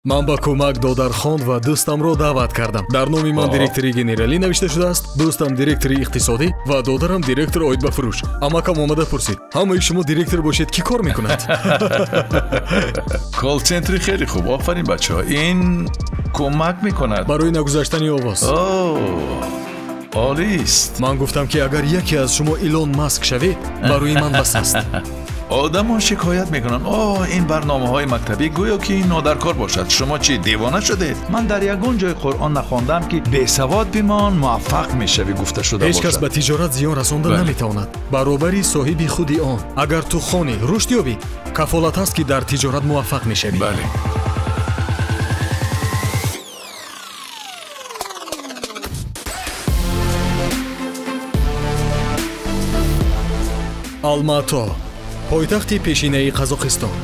ман ба кӯмак додархонд ва дӯстамро даъват кардам. дар номи ман директори генералӣ навишта шудааст, дӯстам директори иқтисодӣ ва додарам директор оид ба фурӯш. амакам омада пурсид, ҳамаи шумо директор бошед, кӣ кор мекунад? кол-центри хеле хуб, офарин бачаҳо. ин кӯмак мекунад барои нагузаштани овоз. олист. ман гуфтам ки агар яке аз шумо Илон Маск шавед, барои ман бас аст. одамон шикоят мекунанд, ин барномаҳои мактабӣ гӯё ки нодаркор бошад. шумо чӣ девона шудед? ман дар ягон ҷои Қуръон нахондам ки бесавод бимон муваффақ мешавӣ гуфта шуда бошад. ҳеҷ кас ба тиҷорат зиён расонда наметавонад баробари соҳиби худи он. агар ту хони рушд ёбӣ, кафолат ҳаст ки дар тиҷорат муваффақ мешавӣ. бале. алмато, пойтахти пешинаи Қазоқистон,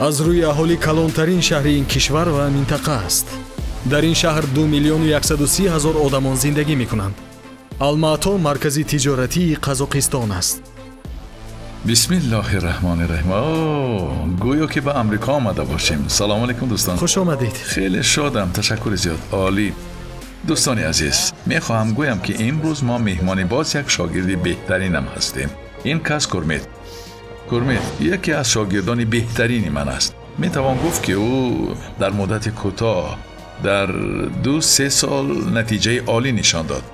аз рӯи аҳолӣ калонтарин шаҳри ин кишвар ва минтақа аст. дар ин шаҳр 2 миллиону 130 ҳазор одамон зиндагӣ мекунанд. алмато маркази тиҷоратии Қазоқистон аст. бисмиллоҳи раҳмони раҳим. гӯё ки ба амрико омада бошем. салому алайкум дӯстон. хуш омадед. хеле шодам, ташаккури зиёд. олӣ. дӯстони азиз, мехоҳам гӯям ки имрӯз мо меҳмони боз як шогирди беҳтаринам ҳастем. ин кас Курмет яке аз шогирдони беҳтарини ман аст. метавон гуфт ки ӯ дар муддати кӯтоҳ дар 2-3 сол натиҷаи олӣ нишон дод.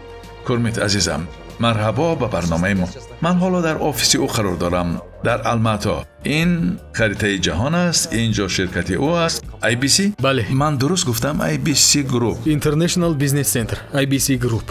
Курмет азизам, марҳабо ба барномаи мо. ман ҳоло дар офиси ӯ қарор дорам дар Алмато. ин харитаи ҷаҳон аст. инҷо ширкати ӯ аст. IBC? бале. ман дуруст гуфтам? IBC Group. International Business Center, IBC Group.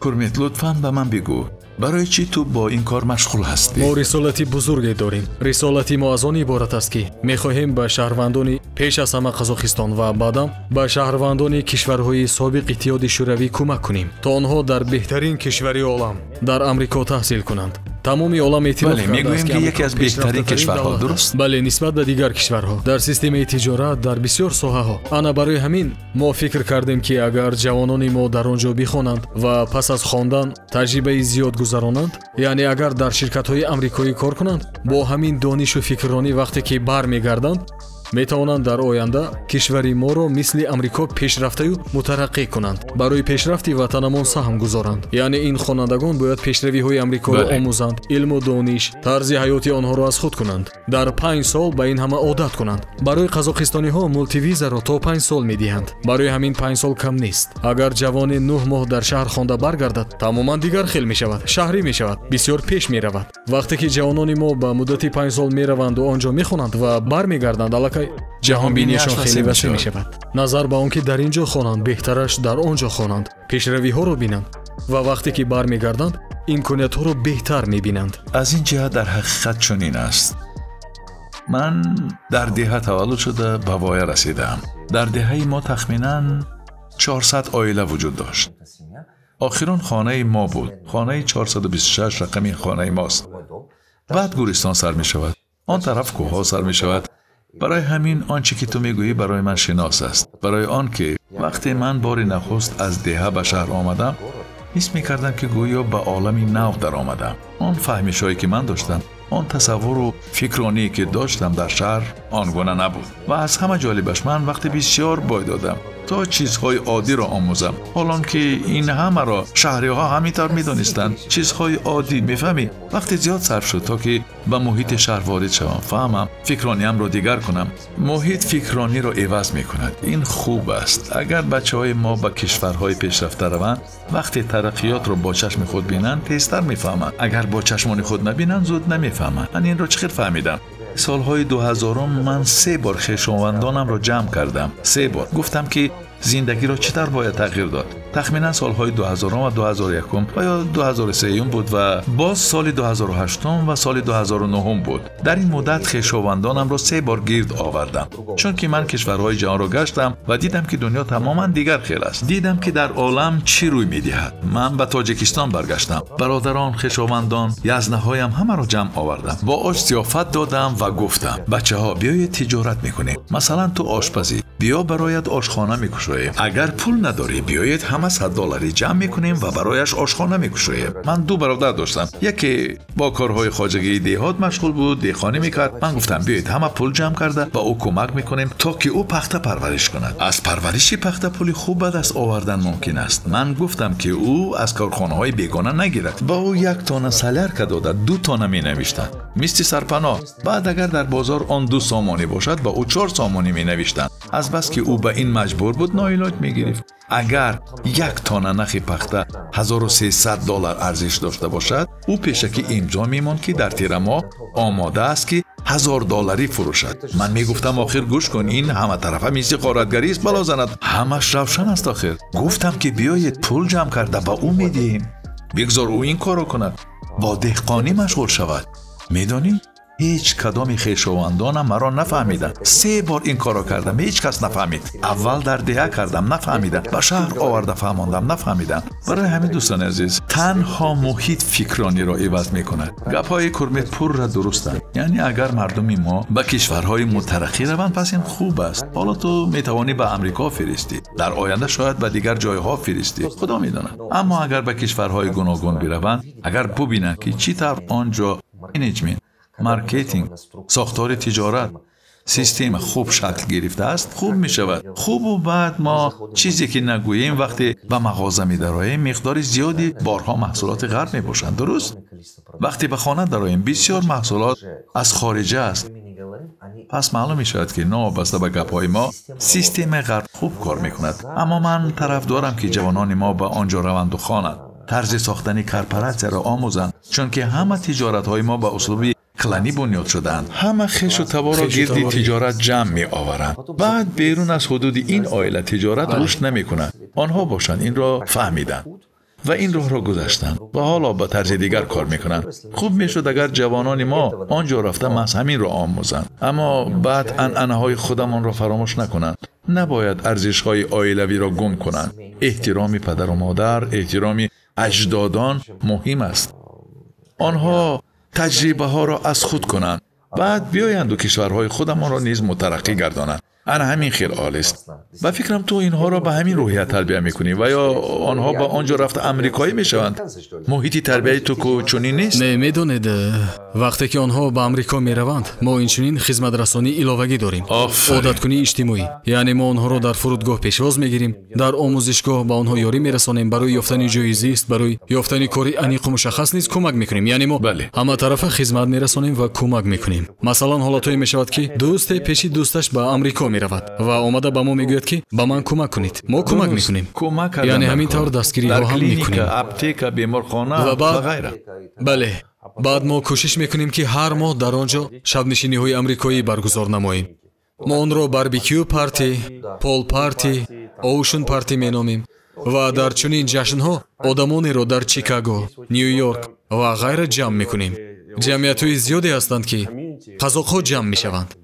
Курмет, лутфан ба ман бигӯ, барои чӣ ту бо ин кор машғул ҳастӣ? мо рисолати бузурге дорем. рисолати мо аз он иборат аст ки мехоҳем ба шаҳрвандони пеш аз ҳама Қазоқистон ва баъдам ба шаҳрвандони кишварҳои собиқ иттиҳоди шӯравӣ кӯмак кунем, то онҳо дар беҳтарин кишвари олам, дар амрико таҳсил кунанд. тамоми олам эътироф кардааст, мегӯем ки яке аз беҳтарин кишварҳо, дуруст? бале, нисбат ба дигар кишварҳо дар системаи тиҷорат, дар бисёр соҳаҳо. ана барои ҳамин мо фикр кардем ки агар ҷавонони мо дар он ҷо бихонанд ва пас аз хондан таҷрибаи зиёд гузаронанд, яъне агар дар ширкатҳои амрикоӣ кор кунанд, бо ҳамин донишу фикрронӣ вақте ки бармегарданд, метавонанд дар оянда кишвари моро мисли амрико пешрафтаю мутараққӣ кунанд. барои пешрафти ватанамон саҳм гузоранд. яъне ин хонандагон бояд пешравиҳои амрикоро омӯзанд, илму дониш, тарзи ҳаёти онҳоро аз худ кунанд. дар 5 сол ба ин ҳама одат кунанд. барои қазоқистониҳо мултивизаро то 5 сол медиҳанд. барои ҳамин 5 сол кам нест. агар ҷавоне 9 моҳ дар шаҳр хонда баргардад, тамоман дигар хел мешавад, шаҳрӣ мешавад, бисёр пеш меравад. вақте ки ҷавонони мо ба муддати 5 сол мераванду он ҷо мехонанд ва бармегарданд, аллакай ҷаҳонбинияшон хеле васеъ мешавад. назар ба он ки дар ин ҷо хонанд, беҳтараш дар он ҷо хонанд, пешравиҳоро бинанд ва вақте ки бармегарданд, имкониятҳоро беҳтар мебинанд. аз ин ҷиҳат дар ҳақиқат чунин аст. ман дар деҳа таваллуд шуда ба воя расидам. дар деҳаи мо тахминан 400 оила вуҷуд дошт. охирон хонаи мо буд. хонаи 426 рақами хонаи мост. баъд гӯристон сар мешавад, он тараф кӯҳҳо сар мешавад. барои ҳамин он чӣ ки ту мегӯӣ барои ман шинос аст. барои он ки вақте ман бори нахуст аз деҳа ба шаҳр омадам, ҳис мекардам ки гӯё ба олами нав даромадам. он фаҳмишҳое ки ман доштам, он тасаввуру фикроние ки доштам дар шаҳр он гуна набуд. ва аз ҳама ҷолибаш, ман вақте бисёр бой додам то чизҳои оддиро омӯзам, ҳолон ки ин ҳамаро шаҳриҳо ҳамин тавр медонистанд. чизҳои оддӣ, мефаҳмӣ? вақте зиёд сарф шуд то ки ба муҳити шаҳр ворид шавам, фаҳмам, фикрониямро дигар кунам. муҳит фикрониро эваз мекунад. ин хуб аст. агар бачаҳои мо ба кишварҳои пешрафта раванд, вақте тараққиётро бо чашми худ бинанд, тезтар мефаҳманд. агар бо чашмони худ набинанд, зуд намефаҳманд. ман инро чӣ хел фаҳмидам? солҳои 2000 ман 3 бор хешовандонамро ҷамъ кардам. 3 бор гуфтам ки зиндагиро чӣ тавр бояд тағйир дод. тахминан солҳои 2000 ва 2001 ва ё 2003 буд ва боз соли 2008 ва соли 2009 буд. дар ин муддат хешовандонамро 3 бор гирд овардам, чунки ман кишварҳои ҷаҳонро гаштам ва дидам ки дунё тамоман дигар хел аст. дидам ки дар олам чӣ рӯй медиҳад. ман ба Тоҷикистон баргаштам. бародарон, хешовандон, язнаҳоям ҳамаро ҷамъ овардам. бо ош зиёфат додам ва гуфтам: бачаҳо, биёед тиҷорат мекунем. масалан, ту ошпазӣ, биё барояд ошхона мекушод. میگشاییم. اگر پول نداری بیایید همه $100 جمع میکنیم و برایش آشخانه میکشاییم. من 2 برادر داشتم. یکی با کارهای خواجگی دهات مشغول بود، دهخانی میکرد. من گفتم بیایید همه پول جمع کرده با او کمک میکنیم تا که او پخته پرورش کند. از پرورش پخته پولی خوب به دست آوردن ممکن است. من گفتم که او از کارخانه‌های بیگانه نگیرد. با او 1 تانه سالرکه داده 2 تانه مینوشتند. مثل سرپناه. بعد اگر در بازار آن 2 سامانی باشد با او 4 سامانی مینوشتند. از بس که او به این مجبور بود ناعلاج میگرفت. اگر 1 تانه نخ پخته $1300 ارزش داشته باشد، او پیشکی امضا میماند که در تیر ماه آماده است که $1000 فروشد. من میگفتم آخر گوش کن، این همه طرفه میزی غارتگری است بلا زند. همش روشن است آخر. گفتم که بیایید پول جمع کرده با او میدیم. بگذار او این کارو کند. با دهقانی مشغول شود. میدانی؟ هیچ کدام خویشاوندانم مرا نفهمیدند. 3 بار این کارو کردم، هیچ کس نفهمید. اول در دهه کردم نفهمیدن، به شهر آورده فهماندم نفهمیدن. برای همین دوستان عزیز، تنها محیط فکرانی را عوض میکند. گپ‌های کرمت پور را درستند. یعنی اگر مردم ما به کشورهای مترقی روند پس این خوب است. حالا تو میتوانی به امریکا فرستی، در آینده شاید به دیگر جایها فرستی، خدا میداند. اما اگر به کشورهای گوناگون بروند، اگر ببینند که چی طور آنجا منیجمنت، مارکتینگ، ساختار تجارت، سیستم خوب شکل گرفته است، خوب می شود. خوب و بعد ما چیزی که نگوییم وقتی به مغازه می درآییم مقدار زیادی بارها محصولات غرب می باشند. درست؟ وقتی به خانه درآییم بسیار محصولات از خارجه است. پس معلوم می شود که نابسته به گپ‌های ما سیستم غرب خوب کار می کند. اما من طرفدارم که جوانان ما به آنجا روند و خوانند، طرز ساختن کارپرات را آموزند، چون که همه تجارت‌های ما به اسلوب کلانی بنیاد شدند. همه خش و تبار را گرد تجارت جمع می آورند. بعد بیرون از حدود این عائله تجارت رشد نمی کند. آنها باشند این را فهمیدند و این راه را گذشتند و حالا به طرز دیگر کار می کنند. خوب می شد اگر جوانان ما آنجا رفته محض همین را آموزند، اما بعد عنعنه‌های خودمان را فراموش نکنند. نباید ارزش‌های عائلوی را گم کنند. احترام پدر و مادر، احترام اجدادان مهم است. آنها تجربه ها را از خود کنند، بعد بیایند و کشورهای خودمان را نیز مترقی گردانند. انا همین خیلی عالی است. و فکرم تو اینها را به همین روحیه تربیت میکنی و یا آنها با آنجا رفته امریکایی میشوند. محیط تربیت تو چنین نیست؟ نه، میدونید وقتی که آنها به امریکا میروند ما اینچنین خدمت رسانی ایلاوگی داریم. عادت کنی اجتماعی، یعنی ما آنها را در فرودگاه پیشواز میگیریم، در آموزشگاه با آنها یاری میرسانیم، برای یافتن جای زیست، برای یافتن کاری انیق و مشخص نیز کمک میکنیم. یعنی ما همه طرفه خدمت میرسانیم و کمک میکنیم. مثلا حالتایی میشود که دوست پیشی دوستش به امریکا میرود و آمده به ما میگوید که به من کمک کنید. ما کمک میکنیم. یعنی همین طور دستگیری ها هم میکنیم. اپتیکا، بیمارخانه و غیره. بله. بعد ما کوشش میکنیم که هر ماه در آنجا شب نشینی های امریکایی برگزار نماییم. ما آن را باربیکیو پارتی، پول پارتی، اوشن پارتی مینامیم و در چنین جشن‌ها آدمانی را در چیکاگو، نیویورک و غیره جمع میکنیم. جمعیت‌های زیادی هستند که قزاق‌ها جمع میشوند.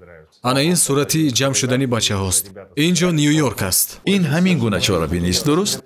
انا این صورتی جمع شدنی بچه هاست. اینجا نیویورک است. این همین گونه چهارراه است، درست؟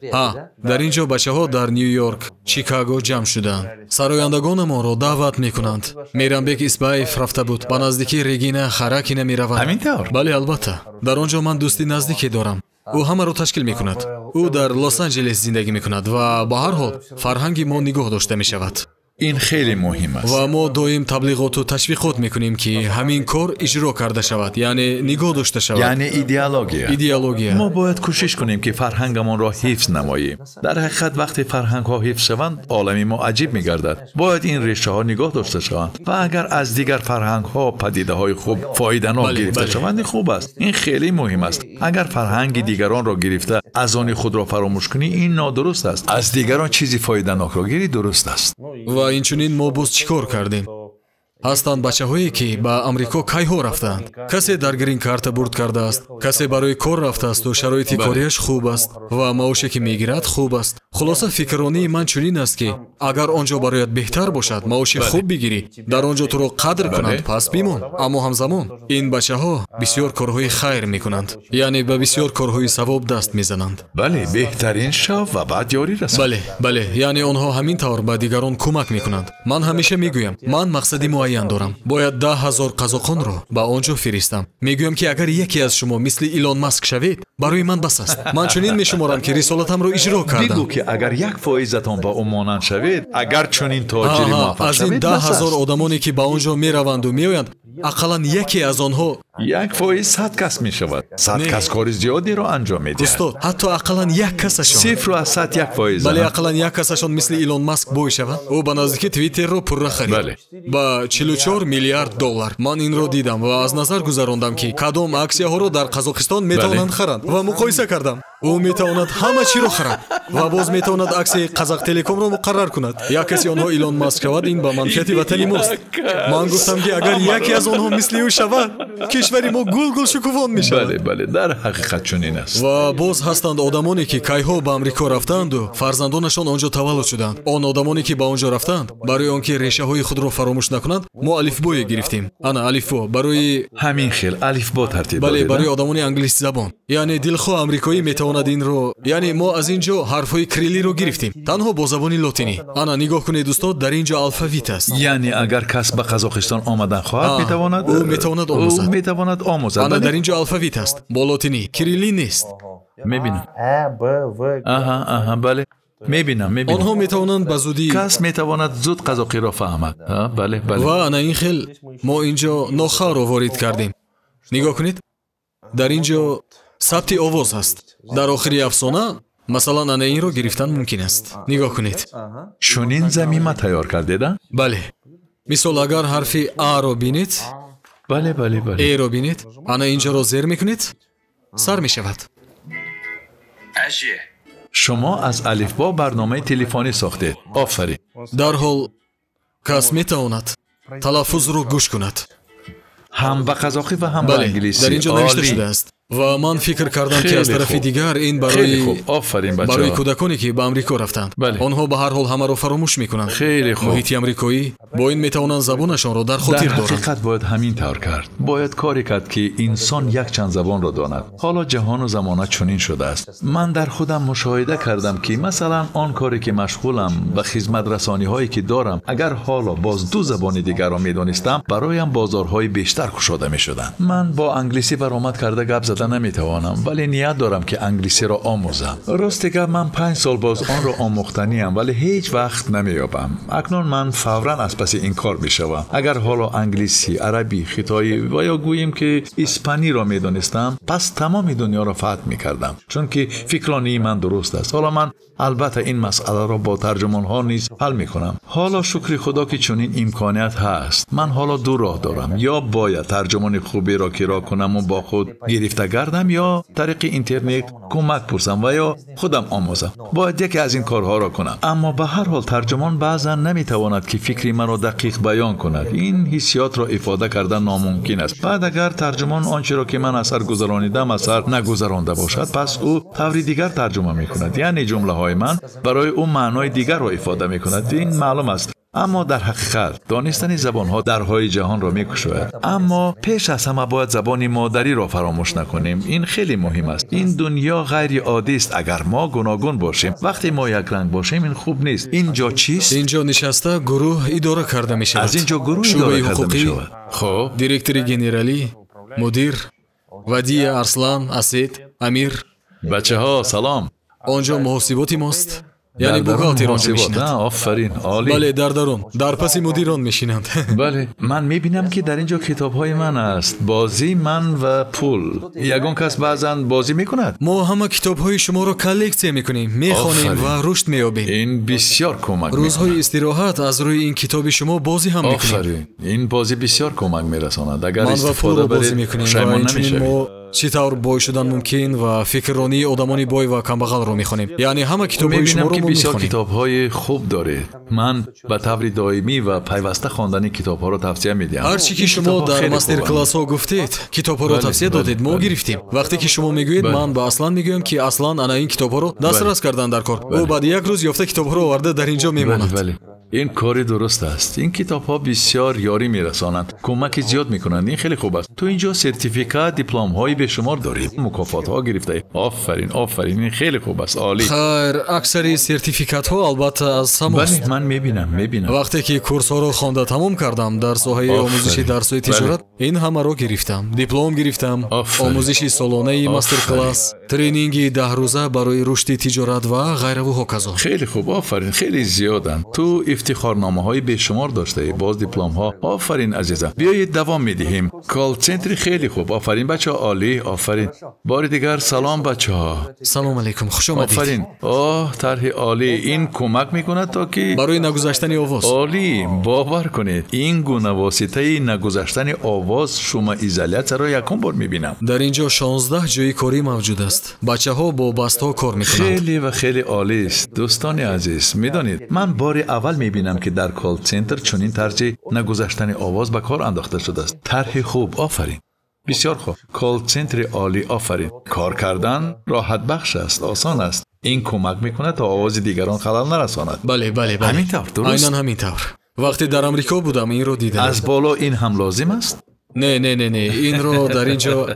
در اینجا بچه ها در نیویورک، چیکاگو جمع شدند. سرایندگان ما را دعوت میکنند. میرامبک اسبایف رفته بود، با نزدیکی رگینا خراکینا میرود. همین طور؟ بله البته. در آنجا من دوستی نزدیکی دارم. او همه را تشکیل میکند. او در لس آنجلس زندگی میکند و به هر حال فرهنگ ما نگاه داشته میشود. این خیلی مهم است و ما دویم تبلیغات و تشویقات میکنیم که همین کار اجرا کرده شود، یعنی نگاه داشته شود. یعنی ایدئولوژی. ما باید کوشش کنیم که فرهنگمان را حفظ نماییم. در حقیقت وقتی فرهنگ ها حفظ شوند عالم ما عجیب میگردد. باید این ریشه ها نگاه داشته شوند و اگر از دیگر فرهنگ ها پدیده های خوب فایده ناک گرفته شوند خوب است. این خیلی مهم است. اگر فرهنگ دیگران را گرفته از آن خود را فراموش کنی این نادرست است. از دیگران چیزی فایده ناک را گیری درست است. و اینچنین ما باز چیکار کردیم؟ هستند بچه هایی که به امریکا کی ها رفتند. کسی در گرین کارت برد کرده است، کسی برای کار رفته است و شرایط کاریش خوب است و معاشی که میگیرد خوب است. خلاصه فکرانی من چنین است که اگر آنجا برایت بهتر باشد، معاش خوب بگیری، در آنجا تو را قدر کنند، پس بیمون. اما همزمان این بچه ها بسیار کارهای خیر میکنند، یعنی به بسیار کارهای ثواب دست میزنند. بله، بهترین شو و بعد یاری رسند. بله، یعنی آنها همین طور به دیگران کمک میکنند. من همیشه میگویم من مقصدی معین муайян дорам. Бояд 10,000 қазоқонро ба он ҷо фиристам. Мегӯям ки агар яке аз шумо мисли Илон Маск шавед, барои ман бас аст. Ман чунин мешуморам ки рисолатамро иҷро кардам. бигӯ ки агар 1%-атон ба ӯ монанд шавед, агар чунин тоҷири муваффақ аз ин шавед, бас аст. 10,000 одамоне ки ба он ҷо мераванду меоянд, ақаллан яке аз онҳо 1% 100 кас мешавад. 100 кас кори зиёдеро анҷом медиҳад. устод, ҳатто ақаллан як касашон, 0 аз 100 1%. бале ақаллан як касашон мисли Илон Маск бой шавад. Ӯ ба наздики Твиттерро пурра харид. Бале. Ба 44 миллиард доллар. Ман инро дидам ва аз назар гузарондам ки кадом аксияҳоро дар Қазоқистон метавонанд харанд ва муқоиса кардам. Ӯ метавонад ҳама чиро харад ва боз метавонад аксияи Қазақ Телекомро муқаррар кунад. Як каси онҳо Илон Маск шавад, ин ба манфиати ватани мост. Ман гуфтам ки агар яке аз онҳо мисли ӯ шавад, кишвари мо гул шукувон мешавад. бале бале, дар ҳақиқат чунин аст. ва боз ҳастанд одамоне ки кайҳо ба Амрико рафтанду фарзандонашон онҷо таваллуд шуданд. Он одамоне ки ба онҷо рафтанд, барои он ки решаҳои худро фаромӯш накунанд, мо алифбое гирифтем. Ана алифбо барои ҳамин хел алифбо тартиб бале додед. барои одамони англис забон. Яъне дилхоҳ амрикоӣ метавонад инро, яъне мо аз ин ҷо ҳарфҳои крилиро гирифтем, танҳо бо забони лотинӣ. Ана нигоҳ кунед устод, дар ин ҷо алфавит аст. яъне агар кас ба Қазоқистон омадан хоҳад, метавонад ӯ метавонад омӯзад. ӯ метавонад омӯзад. Ана дар ин ҷо алфавит аст, бо лотинӣ, кирилли нест. мебинам. Б, В, аҳа, бале. мебинам. онҳо метавонанд ба зудӣ кас метавонад зуд қазоқиро фаҳмад. бале. ва ана ин хел мо ин ҷо нохаҳро ворид кардем. нигоҳ кунед, дар ин ҷо сабти овоз аст. дар охири афсона масалан ана инро гирифтан мумкин аст. нигоҳ кунед. чунин замима тайёр кардеда? бале, мисол агар ҳарфи А-ро бинед, бале. Э-ро бинед, ана инҷоро зер мекунед, сар мешавад. шумо аз алифбо барномаи телефонӣ сохтед. офарин. дарҳол кас метавонад талаффузро гӯш кунад. ҳам ба қазоқӣ ва ҳам ба бале, англисӣ. дар ин ҷо навишта Олӣ. шудааст. ва ман фикр кардам ки аз Хеле тарафи хуб. дигар ин хеле барои хуб. офарин барои бачаҳо. кӯдаконе ки ба Амрико рафтанд. Бале. онҳо ба ҳар ҳол ҳамаро фаромӯш мекунанд. хеле хуб. муҳити амрикоӣ бо ин метавонанд забонашонро дар дар хотир доранд. ҳақиқат бояд ҳамин тавр кард. бояд коре кард ки инсон якчанд забонро донад. ҳоло ҷаҳону замона чунин шудааст. ман дар худам мушоҳида кардам ки масалан он коре ки машғулам ба хизматрасониҳое ки дорам, агар ҳоло боз ду забони дигарро медонистам, бароям бозорҳои бештар кушода мешуданд. ман бо англисӣ баромад карда гап зада наметавонам, вале ният дорам ки англисиро омӯзам. рости гап ман 5 сол боз онро омӯхтаниам, вале ҳеҷ вақт намеёбам. акнун ман фавран аз паси ин кор мешавам. агар ҳоло англисӣ, арабӣ, хитоӣ ва ё гӯем ки испаниро медонистам, пас тамоми дунёро фатҳ мекардам, чунки фикронии ман дуруст аст. ҳоло ман албатта ин масъаларо бо тарҷумонҳо низ ҳал мекунам. ҳоло шукри худо ки чунин имконият ҳаст. ман ҳоло ду роҳ дорам. ё бояд тарҷумони хуберо киро кунаму бо худ гирифта гардам, ё тариқи интернет кӯмак пурсам ва ё худам омӯзам. бояд яке аз ин корҳоро кунам. аммо ба ҳар ҳол тарҷумон баъзан наметавонад ки фикри маро дақиқ баён кунад. ин ҳиссиётро ифода кардан номумкин аст. баъд агар тарҷумон ончеро ки ман аз сар гузаронидам аз сар нагузаронда бошад, пас ӯ таври дигар тарҷума мекунад. яъне ҷумлаҳои ман барои ӯ маънои дигарро ифода мекунад. ин маълум аст. аммо дар ҳақиқат донистани забонҳо дарҳои ҷаҳонро мекушояд. аммо пеш аз ҳама бояд забони модариро фаромӯш накунем. ин хеле муҳим аст. ин дунё ғайриоддист. агар мо гуногун бошем, вақте мо якранг бошем, ин хуб нест. ин ҷо чист? ин ҷо нишаста гурӯҳ идора карда мешавад. аз ин ҷо гурӯҳ шӯъбаи идора карда ҳуқуқӣ, мешавад. хуб, директори генералӣ, мудир, вадия, арслан, асед, амир. бачаҳо салом. он ҷо муҳосиботи мост. яъне Дар дарун бухгалтер онҷо муҳосибот, мешинад. офарин, олӣ. бале, дар дарун, дар паси мудирон мешинанд. бале, ман мебинам ки дар ин ҷо китобҳои ман аст. бозӣ, ман ва пул. ягон кас баъзан бозӣ мекунад? мо ҳама китобҳои шуморо коллексия мекунем, мехонем Офарин. ва рушд меёбем. ин бисёр кӯмак рӯзҳои истироҳат аз рӯи ин китоби шумо бозӣ ҳам мекунем. офарин. ин бозӣ бисёр кӯмак мерасонад. агар ман ва истифода пулро бозӣ баред мекунем ва пушаймон инчунин намешавед. мо чӣ тавр бой шудан мумкин ва фикрронии одамони бой ва камбағалро мехонем. яъне ҳама китобҳои мебинам шуморо ки мо бисёр мехонем. китобҳои хуб доред. ман ба таври доимӣ ва пайваста хондани китобҳоро тавсия медиҳам. ҳар чӣ ки Ин шумо китобҳо дар хеле мастер-классҳо гуфтед, китобҳоро Бале, тавсия бале, додед, мо бале. гирифтем. вақте ки шумо мегӯед, Бале. ман ба Аслан мегӯям ки Аслан ана ин китобҳоро дастрас кардан дар кор. ӯ баъди як рӯз ёфта китобҳоро оварда дар ин ҷо Бале, мемонад. бале. این کاری درست است. این کتاب ها بسیار یاری میرسانند، کمک زیاد میکنند. این خیلی خوب است. تو اینجا سرتیفیکات، دیپلم های به شمار داری، مکافات ها گرفته. آفرین آفرین، این خیلی خوب است. عالی. خیر، اکثری سرتیفیکات ها البته از سماست. بله من میبینم. وقتی که کورس ها رو خوانده تمام کردم در ساحه آموزشی درس های تجارت، این همه رو گرفتم. دیپلم گرفتم، آموزشی سالانه ماستر کلاس، ترینینگی 10 روزه برای رشد تجارت و غیره و هکذا. خیلی خوب، آفرین، خیلی زیادن. تو افتخارنامه های به شمار داشته، باز دیپلم ها. آفرین عزیزم، بیایید دوام میدهیم. کال سنتر خیلی خوب. آفرین بچه ها، عالی. آفرین. بار دیگر سلام بچه ها. سلام علیکم، خوش آمدید. آفرین. طرح عالی. این کمک میکنه تا که برای نگذاشتن آواز. عالی. باور کنید این گونه واسطه نگذاشتن آواز شما ایزولیت را یکم بار میبینم. در اینجا 16 جای کاری موجود است. بچه ها با بست ها کار میکنند. خیلی و خیلی عالی است. دوستان عزیز، میدانید من بار اول میبینم که در کال سنتر چنین طرز نگذاشتن آواز به کار انداخته شده است. طرح خوب. آفرین. بسیار خوب. کال سنتر عالی. آفرین. کار کردن راحت بخش است، آسان است. این کمک میکنه تا آواز دیگران خلل نرساند. بله. همین طور درست؟ عیناً همین طور. وقتی در آمریکا بودم این رو دیدم. از بالا این هم لازم است؟ نه این رو در اینجا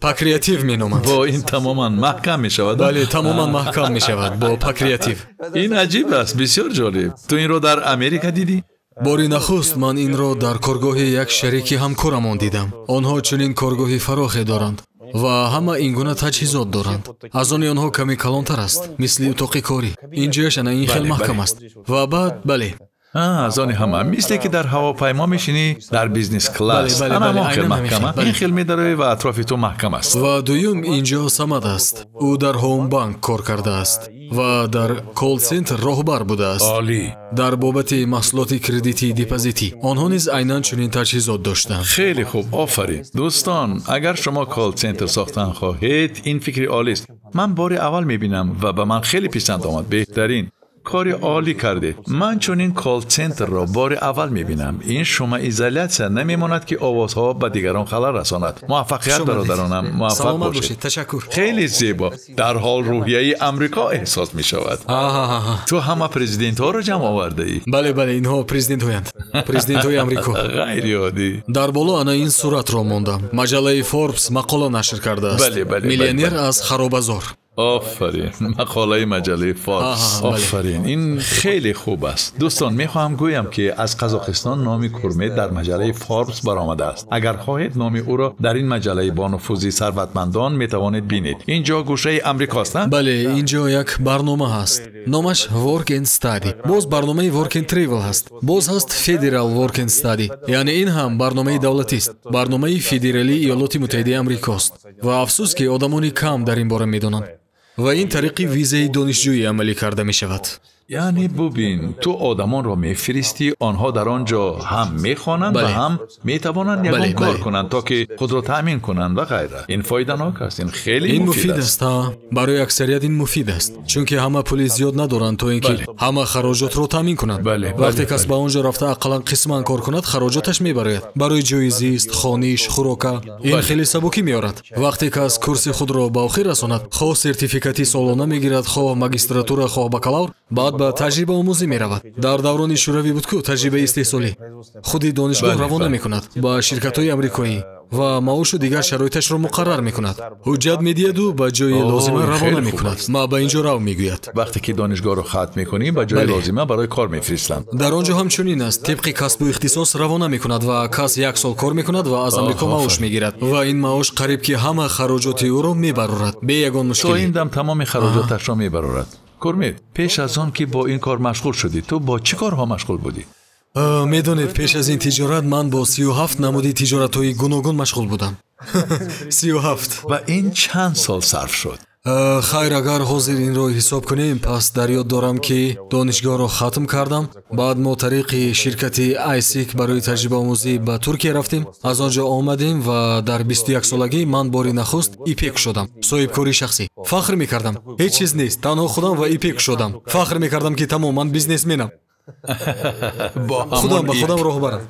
پاکریاتیو مینامند. با این تماما محکم می شود. بله، تماما محکم می شود با پاکریاتیو. این عجیب است، بسیار جالب. تو این رو در امریکا دیدی؟ باری نخست من این رو در کارگاه یک شریکی همکارمان دیدم. آنها چنین کارگاهی فراخی دارند و همه این گونه تجهیزات دارند. از آنها کمی کلانتر است، مثل اتاق کاری. اینجاش این خیلی محکم است. و بعد بله، از آن همه مثل که در هواپیما میشینی در بیزنس کلاس. اما خیلی محکمه. این خیلی میداره و اطراف تو محکم است. و دویم اینجا سمد است. او در هوم بانک کار کرده است و در کال سنتر راهبر بوده است. عالی. در بابت محصولات کردیتی دیپوزیتی آنها نیز عیناً چنین تجهیزات داشتند. خیلی خوب. آفرین. دوستان، اگر شما کال سنتر ساختن خواهید، این فکری عالی است. من بار اول میبینم و به من خیلی پسند آمد. بهترین کاری عالی کرده. من چون این کال سنتر را بار اول میبینم. این شما ایزولیت نمیماند که آوازها به دیگران خلل رساند. موفقیت برادرانم، موفق باشید. تشکر. خیلی زیبا. در حال روحیه امریکا احساس می شود. تو همه پرزیدنت ها را جمع آورده ای؟ بله اینها پرزیدنت هایند. پرزیدنت های امریکا. غیر عادی. در بالا انا این صورت را موندم. مجله فوربس مقاله نشر کرده است. میلیونر از خرابزار. آفرین. مقاله مجله فوربس. آفرین. این خیلی خوب است. دوستان، میخواهم گویم که از قزاقستان نام کورمید در مجله فوربس برآمده است. اگر خواهید نام او را در این مجله با نفوذ ثروتمندان میتوانید بینید. اینجا گوشه امریکا است. بله، اینجا یک برنامه هست. نامش Work and Study. باز برنامه Work and Travel هست. باز هست Federal Work and Study. یعنی این هم برنامه دولتی است. برنامه فدرالی ایالات متحده آمریکا است. و افسوس که آدمانی کم در این باره میدونند. و این طریقی ویزای دانشجویی عملی کرده می شود. یعنی ببین، تو آدمان را میفرستی، آنها در آنجا هم میخوانند و هم میتوانند یگان کار کنند تا که خود را تأمین کنند و غیره. این فایده‌ناک است. این خیلی مفید است. برای اکثریت این مفید است، چون که همه پول زیاد ندارند تا اینکه همه خراجات را تأمین کنند. وقتی کس به آنجا رفته اقلا قسما کار کند، خراجاتش میبرد. برای جای زیست، خانش، خوراک، این خیلی سبکی میارد. وقتی کس کورس خود را به آخر رساند، خواه سرتیفیکاتی سالانه میگیرد، خواه ماگістратура، خواه بکالور، بعد به تجربه آموزی می رود. در دوران شوروی بود که تجربه استحصالی خودی دانشگاه روانه می کند با شرکت های امریکایی و معاش و دیگر شرایطش را مقرر می کند. حجت می دهد و به جای لازمه روانه می کند. ما به اینجا رو می گوید. وقتی که دانشگاه رو ختم می کنیم به جای لازمه برای کار می فرستند. در آنجا هم چنین است. طبق کسب و اختصاص روانه می کند و کس 1 سال کار می کند و از امریکا معاش می گیرد و این معاش قریب که همه خراجات او را می برآورد. به یگان مشکلی. تو این دم تمام خراجاتش را می برآورد. کورمید، پیش از آن که با این کار مشغول شدی، تو با چه کارها مشغول بودی؟ میدونید پیش از این تجارت من با 37 نمودی تجارت های گوناگون مشغول بودم. 37. و این چند سال صرف شد؟ خیر، اگر حاضر این رو حساب کنیم، پس در یاد دارم که دانشگاه رو ختم کردم. بعد ما طریق شرکت آیسیک برای تجربه آموزی به ترکیه رفتیم. از آنجا آمدیم و در 21 سالگی من باری نخست ایپک شدم. صاحب کاری شخصی. فخر میکردم. هیچ چیز نیست، تنها خودم و ایپک شدم. فخر میکردم که تمام من بیزنسمنم. خودم به خودم راهبرم.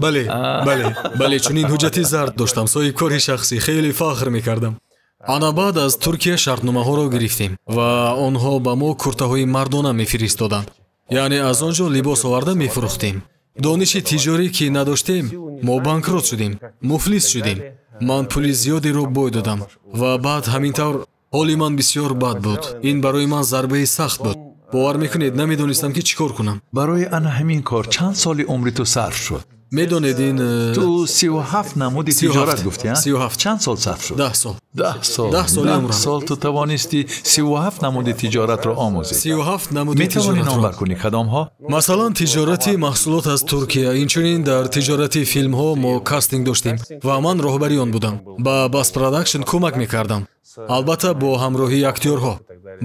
بله چون این حجتی زرد داشتم. صاحب کاری شخصی. خیلی فخر میکردم. انا بعد از ترکیه شرطنامه ها را گرفتیم و آنها به ما کورتاهای مردانه میفرستادند. яъне аз он ҷо либос оварда мефурӯхтем. дониши тиҷорӣ ки надоштем, мо банкрот шудем, муфлис шудем. ман пули зиёдеро бой додам ва баъд ҳамин тавр ҳоли ман бисёр бад буд. ин барои ман зарбаи сахт буд. бовар мекунед, намедонистам ки чӣ кор кунам. барои ана ҳамин кор чанд соли умри ту сарф шуд? медонед ин ту 37 намуди тиҷорат гуфтӣ? 37. чанд сол сарф шуд? 10 сол. 10 сол. 10 соли умрам. сол ту тавонисти 37 намуди тиҷоратро омӯзӣ. 37 намуди метавонӣ тиҷоратро. номбар кунӣ кадомҳо? масалан тиҷорати маҳсулот аз Туркия, инчунин дар тиҷорати филмҳо мо кастинг доштем ва ман роҳбари он будам. ба Bas Production кӯмак мекардам. албатта бо ҳамроҳии актёрҳо.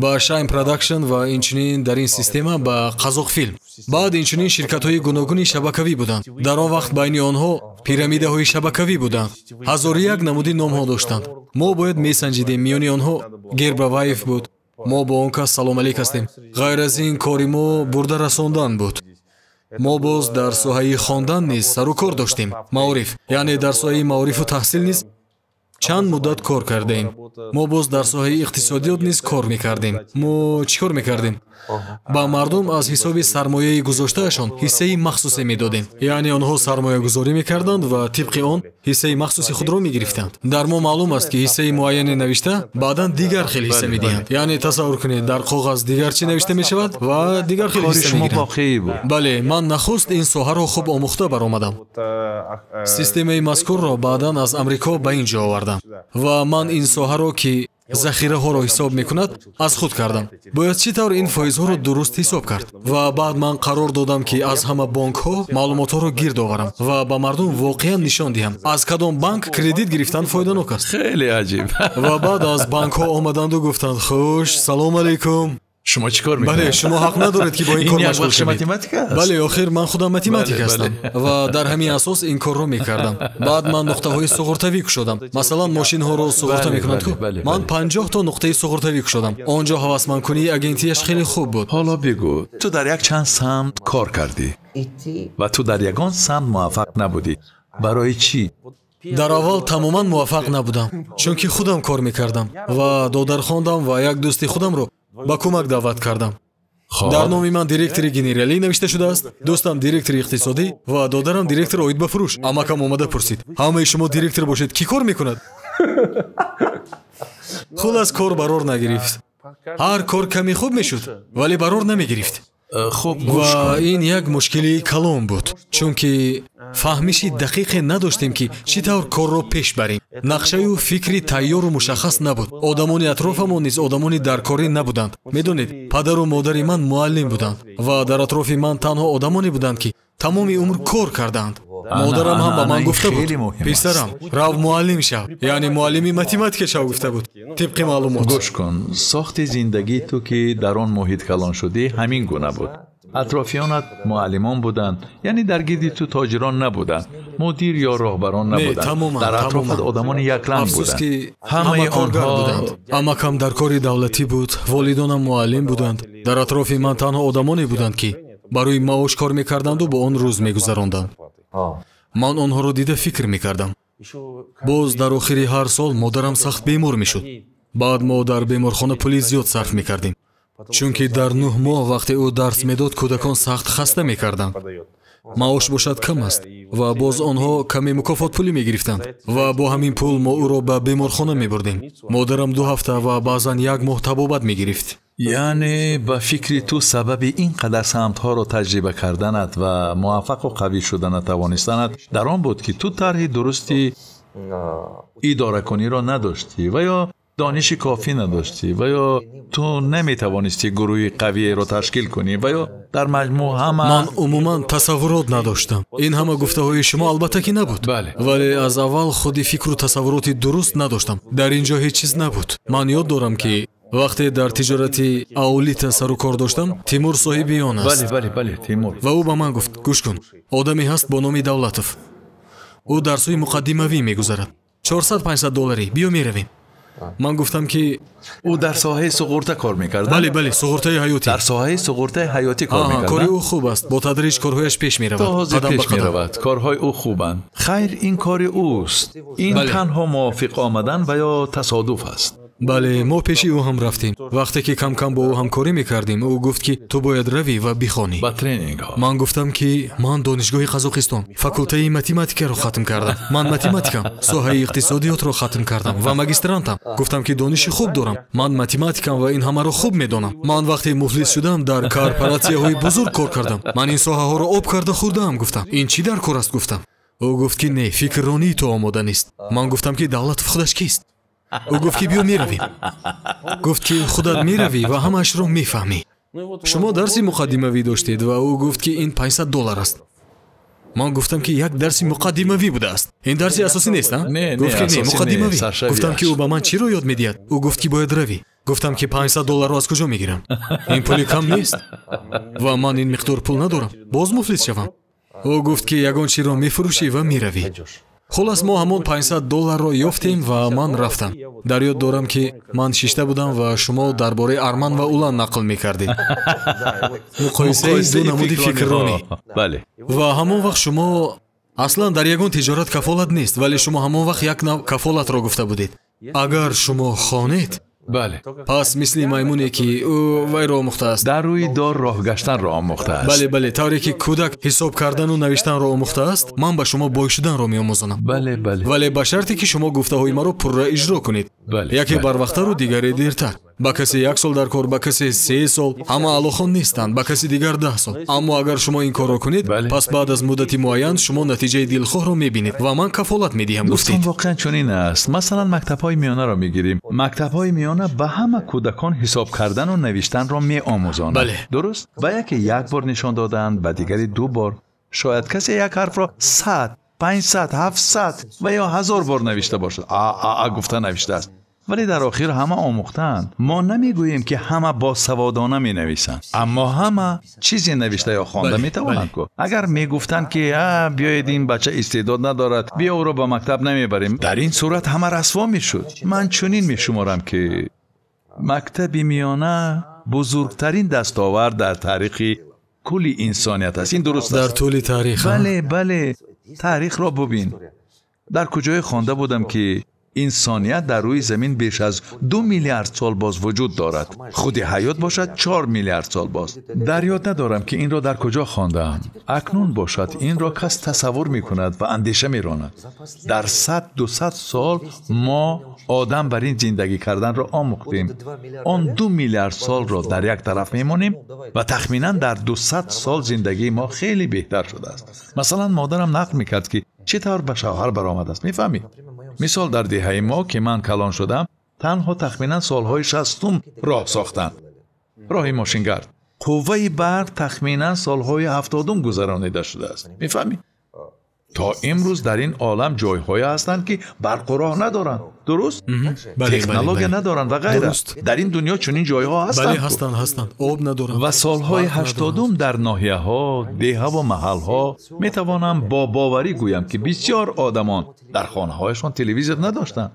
ба Shine Production ва инчунин дар ин система ба Қазоқ филм. баъд инчунин ширкатҳои гуногуни шабакавӣ буданд. дар он вақт байни онҳо пирамидаҳои шабакавӣ буданд. 1001 намуди номҳо доштанд. мо бояд месанҷидем. миёни онҳо Гербаваев буд. мо бо он кас салом алейк ҳастем. ғайр аз ин кори мо бурда расондан буд. мо боз дар соҳаи хондан низ сару кор доштем. маориф, яъне дар соҳаи маорифу таҳсил низ чанд муддат кор кардем. мо боз дар соҳаи иқтисодиёт низ кор мекардем. мо чӣ кор мекардем? ба мардум аз ҳисоби сармояи гузоштаашон ҳиссаи махсусе медодем. яъне онҳо сармоягузорӣ мекарданд ва тибқи он ҳиссаи махсуси худро мегирифтанд. дар мо маълум аст ки ҳиссаи муайяне навишта баъдан дигар хел ҳисса медиҳанд. яъне тасаввур кунед, дар коғаз дигар чӣ навишта мешавад ва дигар хел ҳисса мегиранд. бале, ман нахуст ин соҳаро хуб омӯхта баромадам. системаи мазкурро баъдан аз амрико ба ин ҷо овардам ва ман ин соҳаро ки захираҳоро ҳисоб мекунад аз худ кардам. бояд чӣ тавр ин фоизҳоро дуруст ҳисоб кард. ва баъд ман қарор додам ки аз ҳама бонкҳо маълумотҳоро гирд оварам ва ба мардум воқеан нишон диҳам аз кадом банк кредит гирифтан фоиданок аст. хеле аҷиб. ва баъд аз банкҳо омаданду гуфтанд хуш, салом алейкум. шумо чӣ кор мекунед? бале, шумо ҳақ надоред ки бо ин кор машғул шавед. математика аст. бале, охир ман худам математик ҳастам ва дар ҳамин асос ин корро мекардам. баъд ман нуқтаҳои суғуртавӣ кушодам. масалан мошинҳоро суғурта мекунанд ку. ман 50 то нуқтаи суғуртавӣ кушодам. он ҷо ҳавасмандкунии агентияш хеле хуб буд. ҳоло бигӯ, ту дар як чанд самт кор кардӣ ва ту дар ягон самт муваффақ набудӣ. барои чӣ? дар аввал тамоман муваффақ набудам, чунки худам кор мекардам ва додар хондам ва як дӯсти худамро ба кӯмак даъват кардам. дар номи ман директори генералӣ навишта шудааст, дӯстам директори иқтисодӣ ва додарам директор оидбафурӯш. амакам омада пурсид, ҳамаи шумо директор бошед, кӣ кор мекунад? хулас кор барор нагирифт. ҳар кор ками хуб мешуд, вале барор намегирифт. хуб, ва ин як мушкили калон буд, чунки фаҳмиши дақиқе надоштем ки чӣ тавр корро пеш барем. нақшаю фикри тайёру мушаххас набуд. одамони атрофамон низ одамони даркорӣ набуданд. медонед, падару модари ман муаллим буданд ва дар атрофи ман танҳо одамоне буданд ки тамоми умр кор карданд. модарам ҳам ба ман гуфта буд, писарам, рав муаллим шав, яъне муаллими математика шав гуфта буд. тибқи маълумот. гӯш кун, сохти зиндагии ту ки дар он муҳит калон шудӣ ҳамин гуна буд. атрофиёнат муаллимон буданд, яъне дар гирди ту тоҷирон набуданд, мудир ё роҳбарон набуданд. дар атрофат одамони якранг буданд. ҳамаи онҳо буданд. амакам дар кори давлатӣ буд, волидонам муаллим буданд. дар атрофи ман танҳо одамоне буданд ки барои маош кор мекарданду бо он рӯз мегузаронданд. ман онҳоро дида фикр мекардам. боз дар охири ҳар сол модарам сахт бемор мешуд. баъд мо дар беморхона пули зиёд сарф мекардем, чунки дар 9 моҳ вақте ӯ дарс медод кӯдакон сахт хаста мекарданд. маош бошад кам аст ва боз онҳо каме мукофот пулӣ мегирифтанд ва бо ҳамин пул мо ӯро ба беморхона мебурдем. модарам 2 ҳафта ва баъзан 1 моҳ табобат мегирифт. яъне ба фикри ту сабаби ин қадар самтҳоро таҷриба карданат ва муваффақу қавӣ шудана тавонистанат дар он буд ки ту тарҳи дурусти идоракуниро надоштӣ ва ё дониши кофӣ надоштӣ ва ё ту наметавонистӣ гурӯҳи қавиеро ташкил кунӣ ва ё дар маҷмӯъ ҳама. ман умуман тасаввурот надоштам. ин ҳама гуфтаҳои шумо албатта ки набуд. вале аз аввал худи фикру тасаввуроти дуруст надоштам. дар ин ҷо ҳеҷ чиз набуд. ман ёд дорам ки вақте дар тиҷорати аулита сару кор доштам, Тимур соҳиби он аст. бале, Тимур. ва ӯ ба ман гуфт, гӯш кун, одаме ҳаст бо номи Давлатов. ӯ дарсҳои муқаддимавӣ мегузарад. 400-500 долларӣ, биё меравем. ман гуфтам ки ӯ дар соҳаи суғурта кор мекард. бале, суғуртаи ҳаётӣ. дар соҳаи суғуртаи ҳаётӣ кор мекард. кори ӯ хуб аст, бо тадриҷ корҳояш пеш меравад. пеш меравад. корҳои ӯ хубанд. хайр, ин кори ӯст. ин танҳо мувофиқ омадан ва ё тасодуф аст. бале, мо пеши ӯ ҳам рафтем. Вақте ки кам-кам бо ӯ ҳамкорӣ мекардем, ӯ гуфт ки ту бояд равӣ ва бихонӣ. ба тренингҳо. ман гуфтам ки ман донишгоҳи Қазоқистон факултаи математикаро хатм кардам. Ман математикам, соҳаи иқтисодиётро хатм кардам ва магистрантам. Гуфтам ки дониши хуб дорам. Ман математикам ва ин ҳамаро хуб медонам. Ман вақте муфлис шудам, дар корпоратсияҳои бузург кор кардам. Ман ин соҳаҳоро об карда хӯрдаам. Гуфтам, ин чӣ дар кор аст? Гуфтам. ӯ гуфт ки не, фикрронии ту омода нест. Ман гуфтам ки Давлатов худаш кист? ӯ гуфт ки биё меравем. гуфт ки худат меравӣ ва ҳамаашро мефаҳмӣ. шумо дарси муқаддимавӣ доштед ва ӯ гуфт ки ин $500 аст. ман гуфтам ки як дарси муқаддимавӣ будааст. ин дарси асосӣ нест? Гуфт ки не, муқаддимавӣ. Гуфтам ки ӯ ба ман чиро ёд медиҳад? ӯ гуфт ки бояд равӣ. гуфтам ки $500 аз куҷо мегирам? ин пули кам нест ва ман ин миқдор пул надорам. боз муфлис шавам? ӯ гуфт ки ягон чиро мефурӯшӣ ва меравӣ. хулас мо ҳамон $500 ёфтем ва ман рафтам. дар ёд дорам ки ман шишта будам ва шумо дар бораи Арман ва Улан нақл мекардед. муқоисаи ду намуди фикрронӣ. бале. ва ҳамон вақт шумо аслан дар ягон тиҷорат кафолат нест, вале шумо ҳамон вақт як нав кафолатро гуфта будед. агар шумо хонед, бале. пас мисли маймуне ки ӯ вайро омӯхтааст. дар рӯи дор роҳ гаштанро омӯхтааст. бале, бале, тавре ки кӯдак ҳисоб кардану навиштанро омӯхтааст, ман ба шумо бой шуданро меомӯзонам. бале, бале. вале ба шарте ки шумо гуфтаҳои маро пурра иҷро кунед. бале. яке барвақтару дигаре дертар. ба касе 1 сол дар кор, ба касе 3 сол. ҳама алохон нестанд, ба каси дигар 10 сол. аммо агар шумо ин корро кунед, бале. пас баъд аз муддати муайян шумо натиҷаи дилхоҳро мебинед ва ман кафолат медиҳам. дӯстон, гуфтед. воқеан чунин аст. масалан, мактабҳои миёнаро мегирем. мактабҳои миёна ба ҳама кӯдакон ҳисоб кардану навиштанро меомӯзонанд. бале. дуруст? ба яке 1 бор нишон доданд, ба дигари 2 бор. шояд касе як ҳарфро 100, 500, 700 ва ё 1000 бор навишта бошад. гуфта навиштааст. вале дар охир ҳама омӯхтаанд. мо намегӯем ки ҳама босаводона менависанд, аммо ҳама чизе навишта ё хонда метавонанд гуфт. агар мегуфтанд ки биёед ин бача истеъдод надорад, биё ӯро ба мактаб намебарем, дар ин сурат ҳама расво мешуд. ман чунин мешуморам ки мактаби миёна бузургтарин дастовард дар таърихи кулли инсоният аст. ин дуруст аст? дар тӯли таърих. бале, бале. таърихро бубин. дар куҷое хонда будам ки инсоният дар рӯи замин беш аз 2 миллиард сол боз вуҷуд дорад. худи ҳаёт бошад 4 миллиард сол боз. дар ёд надорам ки инро дар куҷо хондаам. акнун бошад инро кас тасаввур мекунад ва андеша меронад. дар 100-200 сол мо одам бар ин зиндагӣ карданро омӯхтем. он 2 миллиард солро дар як тараф мемонем ва тахминан дар 200 сол зиндагии мо хеле беҳтар шудааст. масалан, модарам нақл мекард ки чӣ тавр ба шавҳар баромадааст. мефаҳмед? мисол, дар деҳаи мо ки ман калон шудам, танҳо тахминан солҳои 60 роҳ сохтанд. роҳи мошингард. қувваи барқ тахминан солҳои 70 гузаронида шудааст. мефаҳмед? то имрӯз дар ин олам ҷойҳое ҳастанд ки барқу роҳ надоранд. дуруст? технология надоранд ва ғайра. дар ин дунё чунин ҷойҳо ҳастанд. об надоранд. ва солҳои 80 дар ноҳияҳо, деҳаву маҳалҳо метавонам бо боварӣ гӯям ки бисёр одамон дар хонаҳояшон телевизор надоштанд.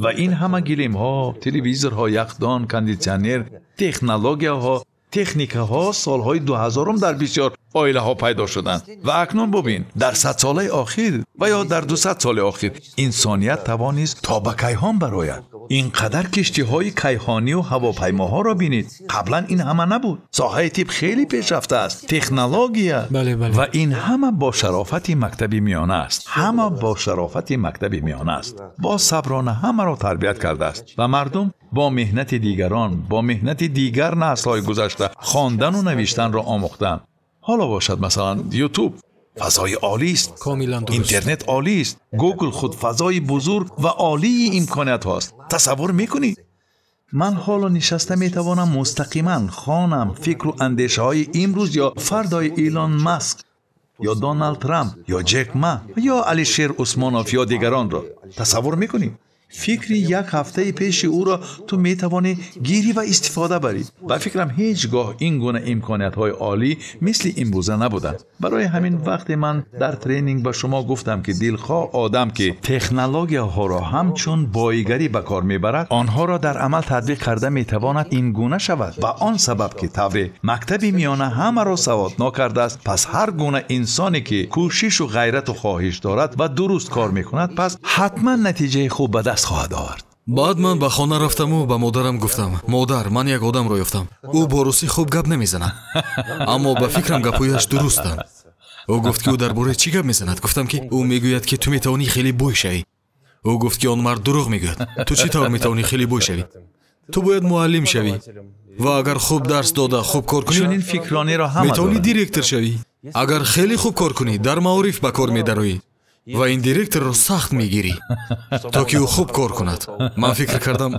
ва ин ҳама гилимҳо, телевизорҳо, яхдон, кондитсионер, технологияҳо, техникаҳо солҳои 2000 дар бисёр оилаҳо пайдо шуданд. ва акнун бубин, дар 100 солаи охир ва ё дар 200 соли охир инсоният тавонист то ба кайҳон барояд. ин қадар киштиҳои кайҳонию ҳавопаймоҳоро бинед. қаблан ин ҳама набуд. соҳаи тиб хеле пешрафта аст. технология. ва ин ҳама бо шарофати мактаби миёна аст. ҳама бо шарофати мактаби миёна аст. бо саброна ҳамаро тарбият кардааст ва мардум бо меҳнати дигарон, бо меҳнати дигар наслҳои гузашта хондану навиштанро омӯхтанд. ҳоло бошад масалан ютуб фазои олист, интернет олист, гугл худ фазои бузург ва олии имкониятҳост. тасаввур мекунед? ман ҳоло нишаста метавонам мустақиман хонам фикру андешаҳои имрӯз ё фардои Илон Маск ё Доналд Трамп ё Ҷек Ма ё Алишер Усмонов ё дигаронро. тасаввур мекунед? фикри як ҳафтаи пеши ӯро ту метавонӣ гирӣ ва истифода барӣ. ба фикрам ҳеҷ гоҳ ин гуна имкониятҳои олӣ мисли имрӯза набуданд. барои ҳамин вақте ман дар тренинг ба шумо гуфтам ки дилхоҳ одам ки технологияҳоро ҳамчун боигарӣ ба кор мебарад, онҳоро дар амал татбиқ карда метавонад ин гуна шавад. ба он сабаб ки тавре мактаби миёна ҳамаро саводнок кардааст, пас ҳар гуна инсоне ки кӯшишу ғайрату хоҳиш дорад ва дуруст кор мекунад, пас ҳатман натиҷаи хуб ба даст خواهد آورد. баъд ман ба хона рафтаму ба модарам гуфтам: модар, ман як одамро ёфтам. Ӯ бо русӣ хуб гап намезанад, аммо ба фикрам гапҳояш дурустанд. ӯ гуфт ки ӯ дар бораи чӣ гап мезанад? Гуфтам ки ӯ мегӯяд ки ту метавонӣ хеле бой шавӣ. ӯ гуфт ки он мард дурӯғ мегӯяд. Ту чӣ тавр метавонӣ хеле бой шавӣ? ту бояд муаллим шавӣ ва агар хуб дарс дода хуб кор кунӣ, чунин фикронеро ҳама метавонӣ доранд. директор шавӣ. агар хеле хуб кор кунӣ, дар маориф ба кор медароӣ ва ин директорро сахт мегирӣ, то ки ӯ хуб кор кунад. ман фикр кардам,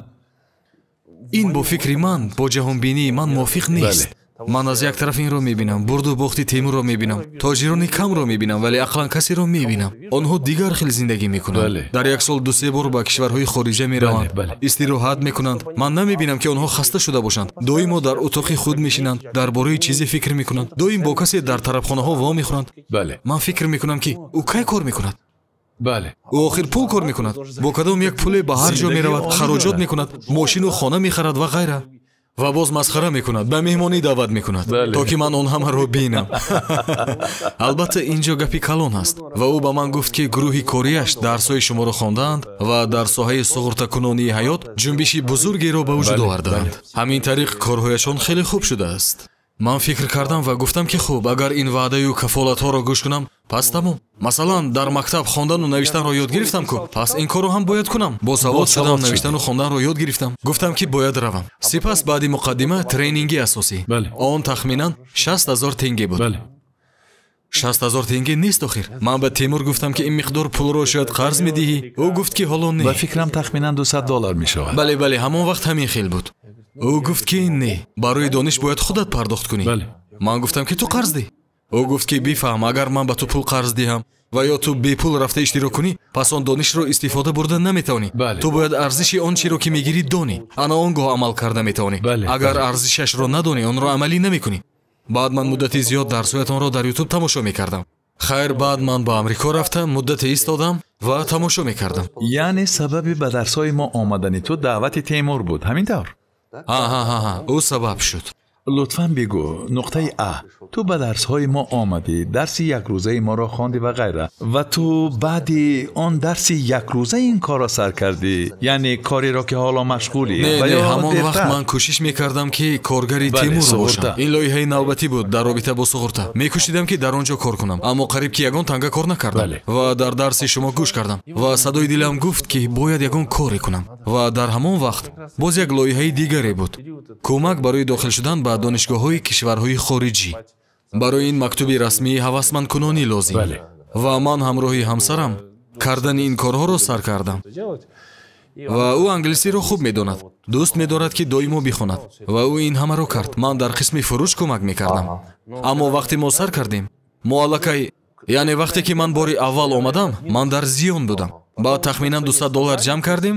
ин бо фикри ман, бо ҷаҳонбинии ман мувофиқ нест. ман аз як тараф инро мебинам, бурду бохти Темурро мебинам, тоҷирони камро мебинам, вале ақлан касеро мебинам. онҳо дигар хел зиндагӣ мекунанд. Дар як сол 2-3 бор ба кишварҳои хориҷа мераванд, истироҳат мекунанд. ман намебинам ки онҳо хаста шуда бошанд. доимо дар утоқи худ мешинанд, дар бораи чизе фикр мекунанд, доим бо касе дар тарабхонаҳо во мехӯранд. ман фикр мекунам ки ӯ кай кор мекунад? ӯ охир пул кор мекунад, бо кадом як пуле ба ҳар ҷо меравад, хароҷот мекунад, мошину хона мехарад ва ғайра. ва боз масхара мекунад, ба меҳмонӣ даъват мекунад, то ки ман он ҳамаро бинам. албатта инҷо гапи калон аст ва ӯ ба ман гуфт ки гурӯҳи корияш дарсҳои шуморо хондаанд ва дар соҳаи суғуртакунонии ҳаёт ҷунбиши бузургеро ба вуҷуд овардаанд. ҳамин тариқ корҳояшон хеле хуб шудааст. ман фикр кардам ва гуфтам ки хуб, агар ин ваъдаю кафолатҳоро гӯш кунам, пас тамом. масалан, дар мактаб хондану навиштанро ёд гирифтам ку, пас ин корро ҳам бояд кунам. бо савод шудам, навиштану хонданро ёд гирифтам. гуфтам ки бояд равам. сипас баъди муқаддима тренинги асосӣ. он тахминан 60 000 тенге буд. 60 000 тенге нест охир. ман ба Темур гуфтам ки ин миқдор пулро шояд қарз медиҳӣ. ӯ гуфт ки ҳоло не. ба фикрам тахминан $200 мешавад. бале, ҳамон вақт ҳамин хел буд. ӯ гуфт ки не, барои дониш бояд худат пардохт кунӣ. ман гуфтам ки ту қарз диҳ. ӯ гуфт ки бифаҳм, агар ман ба ту пул қарз диҳам ва ё ту бепул рафта иштирок кунӣ, пас он донишро истифода бурда наметавонӣ. ту бояд арзиши он чиро ки мегирӣ донӣ, ана он гоҳ амал карда метавонӣ. агар арзишашро надонӣ, онро амалӣ намекунӣ. баъд ман муддати зиёд дарсҳоятонро дар YouTube тамошо мекардам. хайр, баъд ман ба Амрико рафтам, муддате истодам ва тамошо мекардам. яъне сабаби ба дарсҳои мо омадани ту даъвати Темур буд, ҳамин тавр? ӯ сабаб шуд. лутфан бигӯ, нуқтаи А, ту ба дарсҳои мо омадӣ, дарси якрӯзаи моро хонди ва ғайра, ва ту баъди он дарси якрӯза ин корро сар кардӣ, яъне кореро ки ҳоло машғулӣ. не, ҳамон вақт ман кӯшиш мекардам ки коргари Темур бошам. ин лоиҳаи навбатӣ буд дар робита бо суғурта. мекӯшидам ки дар он ҷо кор кунам, аммо қариб ки ягон танга кор накардам ва дар дарси шумо гӯш кардам ва садои дилам гуфт ки бояд ягон коре кунам. ва дар ҳамон вақт боз як лоиҳаи дигаре буд. кӯмак барои дохил шудан ба донишгоҳҳои кишварҳои хориҷӣ. барои ин мактуби расмии ҳавасмандкунонӣ лозим. ва ман ҳамроҳи ҳамсарам кардани ин корҳоро сар кардам. ва ӯ англисиро хуб медонад, дӯст медорад ки доимо бихонад ва ӯ ин ҳамаро кард. ман дар қисми фурӯш кӯмак мекардам. аммо вақте мо сар кардем, мо аллакай, яъне вақте ки ман бори аввал омадам, ман дар зиён будам. баъд тахминан $200 ҷамъ кардем,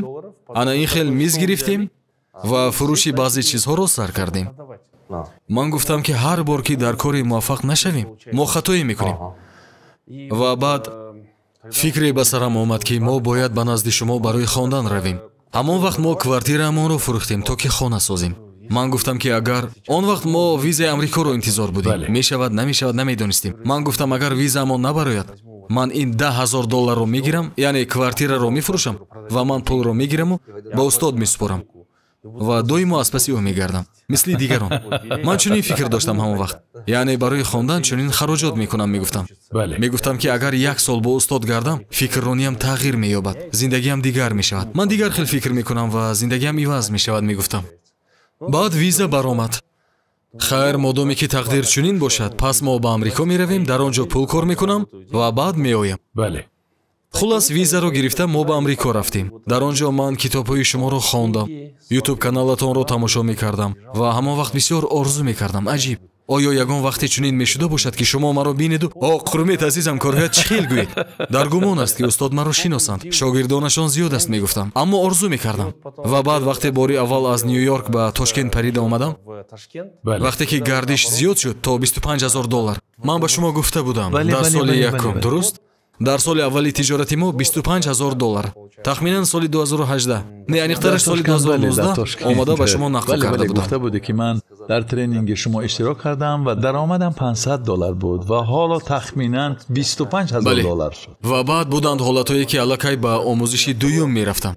ана ин хел миз гирифтем ва фурӯши баъзе чизҳоро сар кардем. ман гуфтам ки ҳар бор ки дар кори муваффақ нашавем, мо хатое мекунем. ва баъд фикре ба сарам омад ки мо бояд ба назди шумо барои хондан равем. ҳамон вақт мо квартираамонро фурӯхтем, то ки хона созем. ман гуфтам ки агар он вақт мо визаи Амрикоро интизор будем, мешавад намешавад намедонистем. ман гуфтам агар визаамон набарояд, ман ин $10,000 мегирам, яъне квартираро мефурӯшам ва ман пулро мегираму ба устод месупорам ва доимо аз паси ӯ мегардам, мисли дигарон. ман чунин фикр доштам ҳамон вақт, яъне барои хондан чунин хароҷот мекунам. мегуфтам ки агар як сол бо устод гардам, фикррониям тағйир меёбад, зиндагиам дигар мешавад. ман дигар хел фикр мекунам ва зиндагиам иваз мешавад, мегуфтам. баъд виза баромад. хайр, модоме ки тақдир чунин бошад, пас мо ба Амрико меравем, дар он ҷо пул кор мекунам ва баъд меоям. хулас визаро гирифта мо ба Амрико рафтем. дар он ҷо ман китобҳои шуморо хондам, YouTube каналатонро тамошо мекардам ва ҳамон вақт бисёр орзу мекардам. аҷиб, оё ягон вақте чунин мешуда бошад ки шумо маро бинеду қурмет азизам, корҳоят чӣ хел гӯед? дар гумон аст ки устод маро шиносанд, шогирдонашон зиёд аст, мегуфтам, аммо орзу мекардам. ва баъд вақте бори аввал аз Нью-Йорк ба Тошкент парида омадам, вақте ки гардиш зиёд шуд то $25,000, ман ба шумо гуфта будам дар соли якум, дуруст? дар соли аввали тиҷорати мо $25,000, тахминан соли 2018, не аниқтараш соли 2019 омада ба шумо нақл карда будам. гуфта буди ки ман дар тренинги шумо иштирок кардам ва даромадам $500 буд ва ҳоло тахминан $25,000 шуд. ва баъд буданд ҳолатое ки аллакай ба омӯзиши дуюм мерафтам.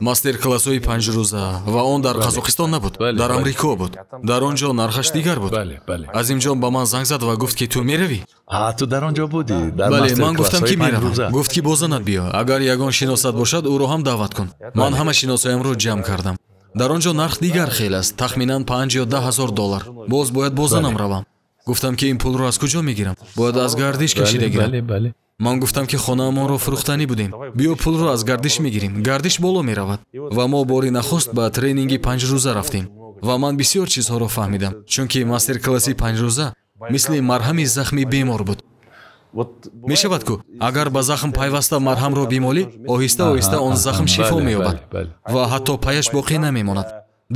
мастер классҳои панҷрӯза ва он дар Қазоқистон набуд, дар Амрико буд. Дар он ҷо нархаш дигар буд. Азимҷон ба ман занг зад ва гуфт ки ту меравӣ? ту дар он ҷо будӣ? бале, ман гуфтам ки меравам. гуфт ки бо занат биё, агар ягон шиносат бошад ӯро ҳам даъват кун. ман ҳама шиносоямро ҷамъ кардам. дар он ҷо нарх дигар хел аст, тахминан 5 ё 10 ҳазор доллар. боз бояд бо занам равам. гуфтам ки ин пулро аз куҷо мегирам? бояд аз гардиш кашида гирам. ман гуфтам ки хонаамонро фурӯхтанӣ будем. биё пулро аз гардиш мегирем. гардиш боло меравад. ва мо бори нахост ба тренинги панҷрӯза рафтем. ва ман бисёр чизҳоро фаҳмидам, чунки мастер-класси панҷрӯза мисли марҳами захми бемор буд. мешавад ку агар ба захм пайваста марҳамро бимолӣ, оҳиста оҳиста он захм шифо меёбад ва ҳатто паяш боқӣ намемонад.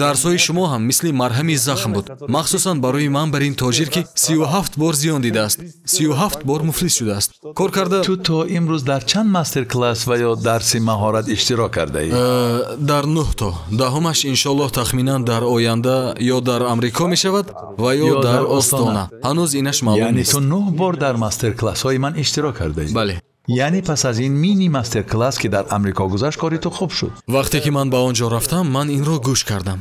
дарсҳои шумо ҳам мисли марҳами захм буд, махсусан барои ман бар ин тоҷир ки 37 бор зиён дидааст, 37 бор муфлис шудааст. кор карда. ту то имрӯз дар чанд мастер-класс ва ё дарси маҳорат иштирок кардаӣ? дар 9 то. даҳумаш иншоаллоҳ тахминан дар оянда ё дар Амрико мешавад ва ё дар Остона. ҳанӯз инаш маълум нест. яъне ту 9 бор дар мастер-классҳои ман иштирок кардаӣ? бале. яъне пас аз ин мини мастер-класс ки дар Амрико гузашт, кори ту хуб шуд. вақте ки ман ба он ҷо рафтам, ман инро гӯш кардам.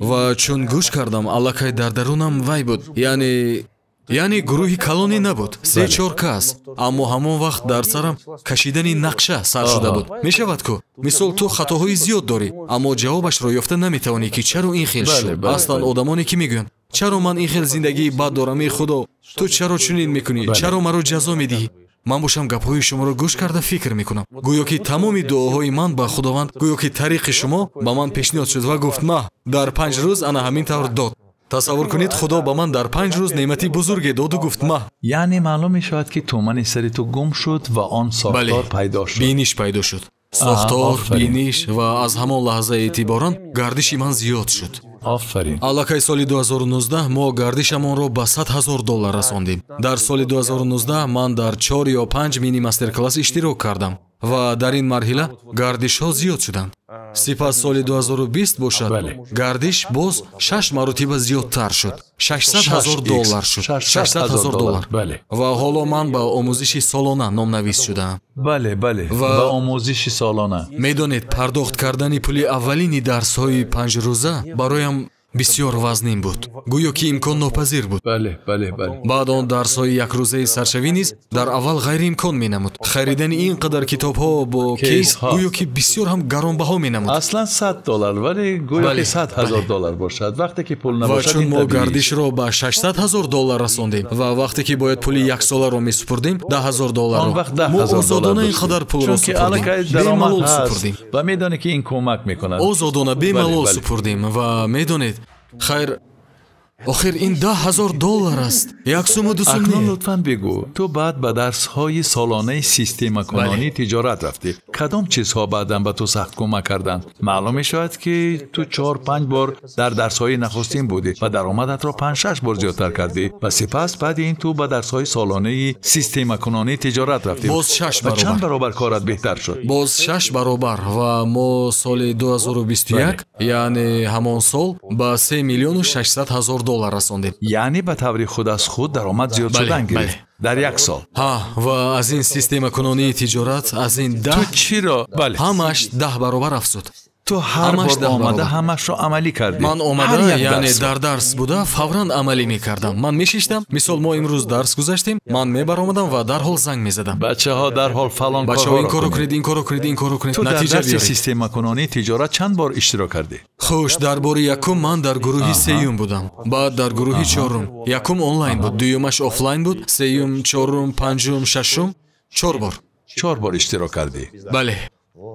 ва чун гӯш кардам, аллакай дар дарунам вай буд. яъне гурӯҳи калонӣ набуд, 3-4 кас. аммо ҳамон вақт дар сарам кашидани нақша сар шуда буд. мешавад ку мисол ту хатоҳои зиёд дорӣ, аммо ҷавобашро ёфта наметавонӣ ки чаро ин хел шуд. аслан одамоне ки мегӯянд, чаро ман ин хел зиндагии бад дорам, эй худо, ту чаро чунин мекунӣ, чаро маро ҷазо медиҳӣ? ман бошам гапҳои шуморо гӯш карда фикр мекунам. гӯё ки тамоми дуоҳои ман ба худованд, гӯё ки тариқи шумо ба ман пешниҳод шуд ва гуфт маҳ, дар 5 рӯз ана ҳамин тавр дод. тасаввур кунед, худо ба ман дар 5 рӯз неъмати бузурге доду гуфт маҳ. яъне маълум мешавад ки тумани сари ту гум шуд ва он сохтор пайдо шуд. биниш пайдо шуд. сохтор, биниш ва аз ҳамон лаҳза эътиборан гардиши ман зиёд шуд. офарин. аллакай соли 2019 мо гардишамонро ба 100 ҳазор доллар расондем. дар соли 2019 ман дар 4 ё 5 мини мастер-класс иштирок кардам ва дар ин марҳила гардишҳо зиёд шуданд. сипас соли 2020 бошад, гардиш боз 6 маротиба зиёдтар шуд. 600 ҳазор доллар шуд. 600 ҳазор доллар. ва ҳоло ман ба омӯзиши солона номнавис шудаам. бале, ба омӯзиши солона. медонед, пардохт кардани пули аввалини дарсҳои панҷрӯза бароям бисёр вазнин буд. гӯё ки имконнопазир буд. бале. баъд он дарсҳои якрӯзаи саршавӣ низ дар аввал ғайриимкон менамуд. харидани ин қадар китобҳо бо кейс гӯё ки бисёр ҳам гаронбаҳо менамуд. аслан 100 доллар, вале гӯё ки 100 ҳазор доллар бошад. вақте ки пул набошад, ва чун мо гардишро ба 600 ҳазор доллар расондем ва вақте ки бояд пули яксоларо месупурдем, 10 ҳазор долларро, мо озодона ин қадар пулро супурдем. бемалол супурдем. ва медонӣ ки ин кӯмак мекунад. озодона бемалол супурдем ва медонед, хайр, охир ин 10 ҳазор доллар аст. як суму ду сум. акнун лутфан бигӯ, ту баъд ба дарсҳои солонаи системакунонии тиҷорат рафтӣ. кадом чизҳо баъдан ба ту сахт кӯмак карданд? маълум мешавад ки ту 4-5 бор дар дарсҳои нахустин будӣ ва даромадатро 5-6 бор зиёдтар кардӣ ва сипас баъди ин ту ба дарсҳои солонаи системакунонии тиҷорат рафтӣ. боз 6 баробар. чанд баробар корат беҳтар шуд? боз 6 баробар ва мо соли 2021, яъне ҳамон сол ба 3 миллиону 600 ҳазор доллар расондем. яъне ба таври худ аз худ даромад зиёд шудан гирифт дар як сол. ва аз ин системакунонии тиҷорат, аз ин 10 ту чиро? ҳамаш 10 баробар афзуд. ту ҳар бор омада ҳамашро амалӣ кардӣ? ман омада, яъне дар дарс буда фавран амалӣ мекардам. ман мешиштам, мисол мо имрӯз дарс гузаштем, ман мебаромадам ва дарҳол занг мезадам. бачаҳо дарҳол фалон бачаҳо ин коро кунед, ин коро кунед, ин коро кунед, натиҷа биёред. системакунонии тиҷорат чанд бор иштирок кардӣ? хуш, дар бори якум ман дар гурӯҳи сеюм будам, баъд дар гурӯҳи чорум. якум онлайн буд, дуюмаш офлайн буд, сеюм, чорум, панҷум, шашум 4 бор. 4 бор иштирок кардӣ? бале.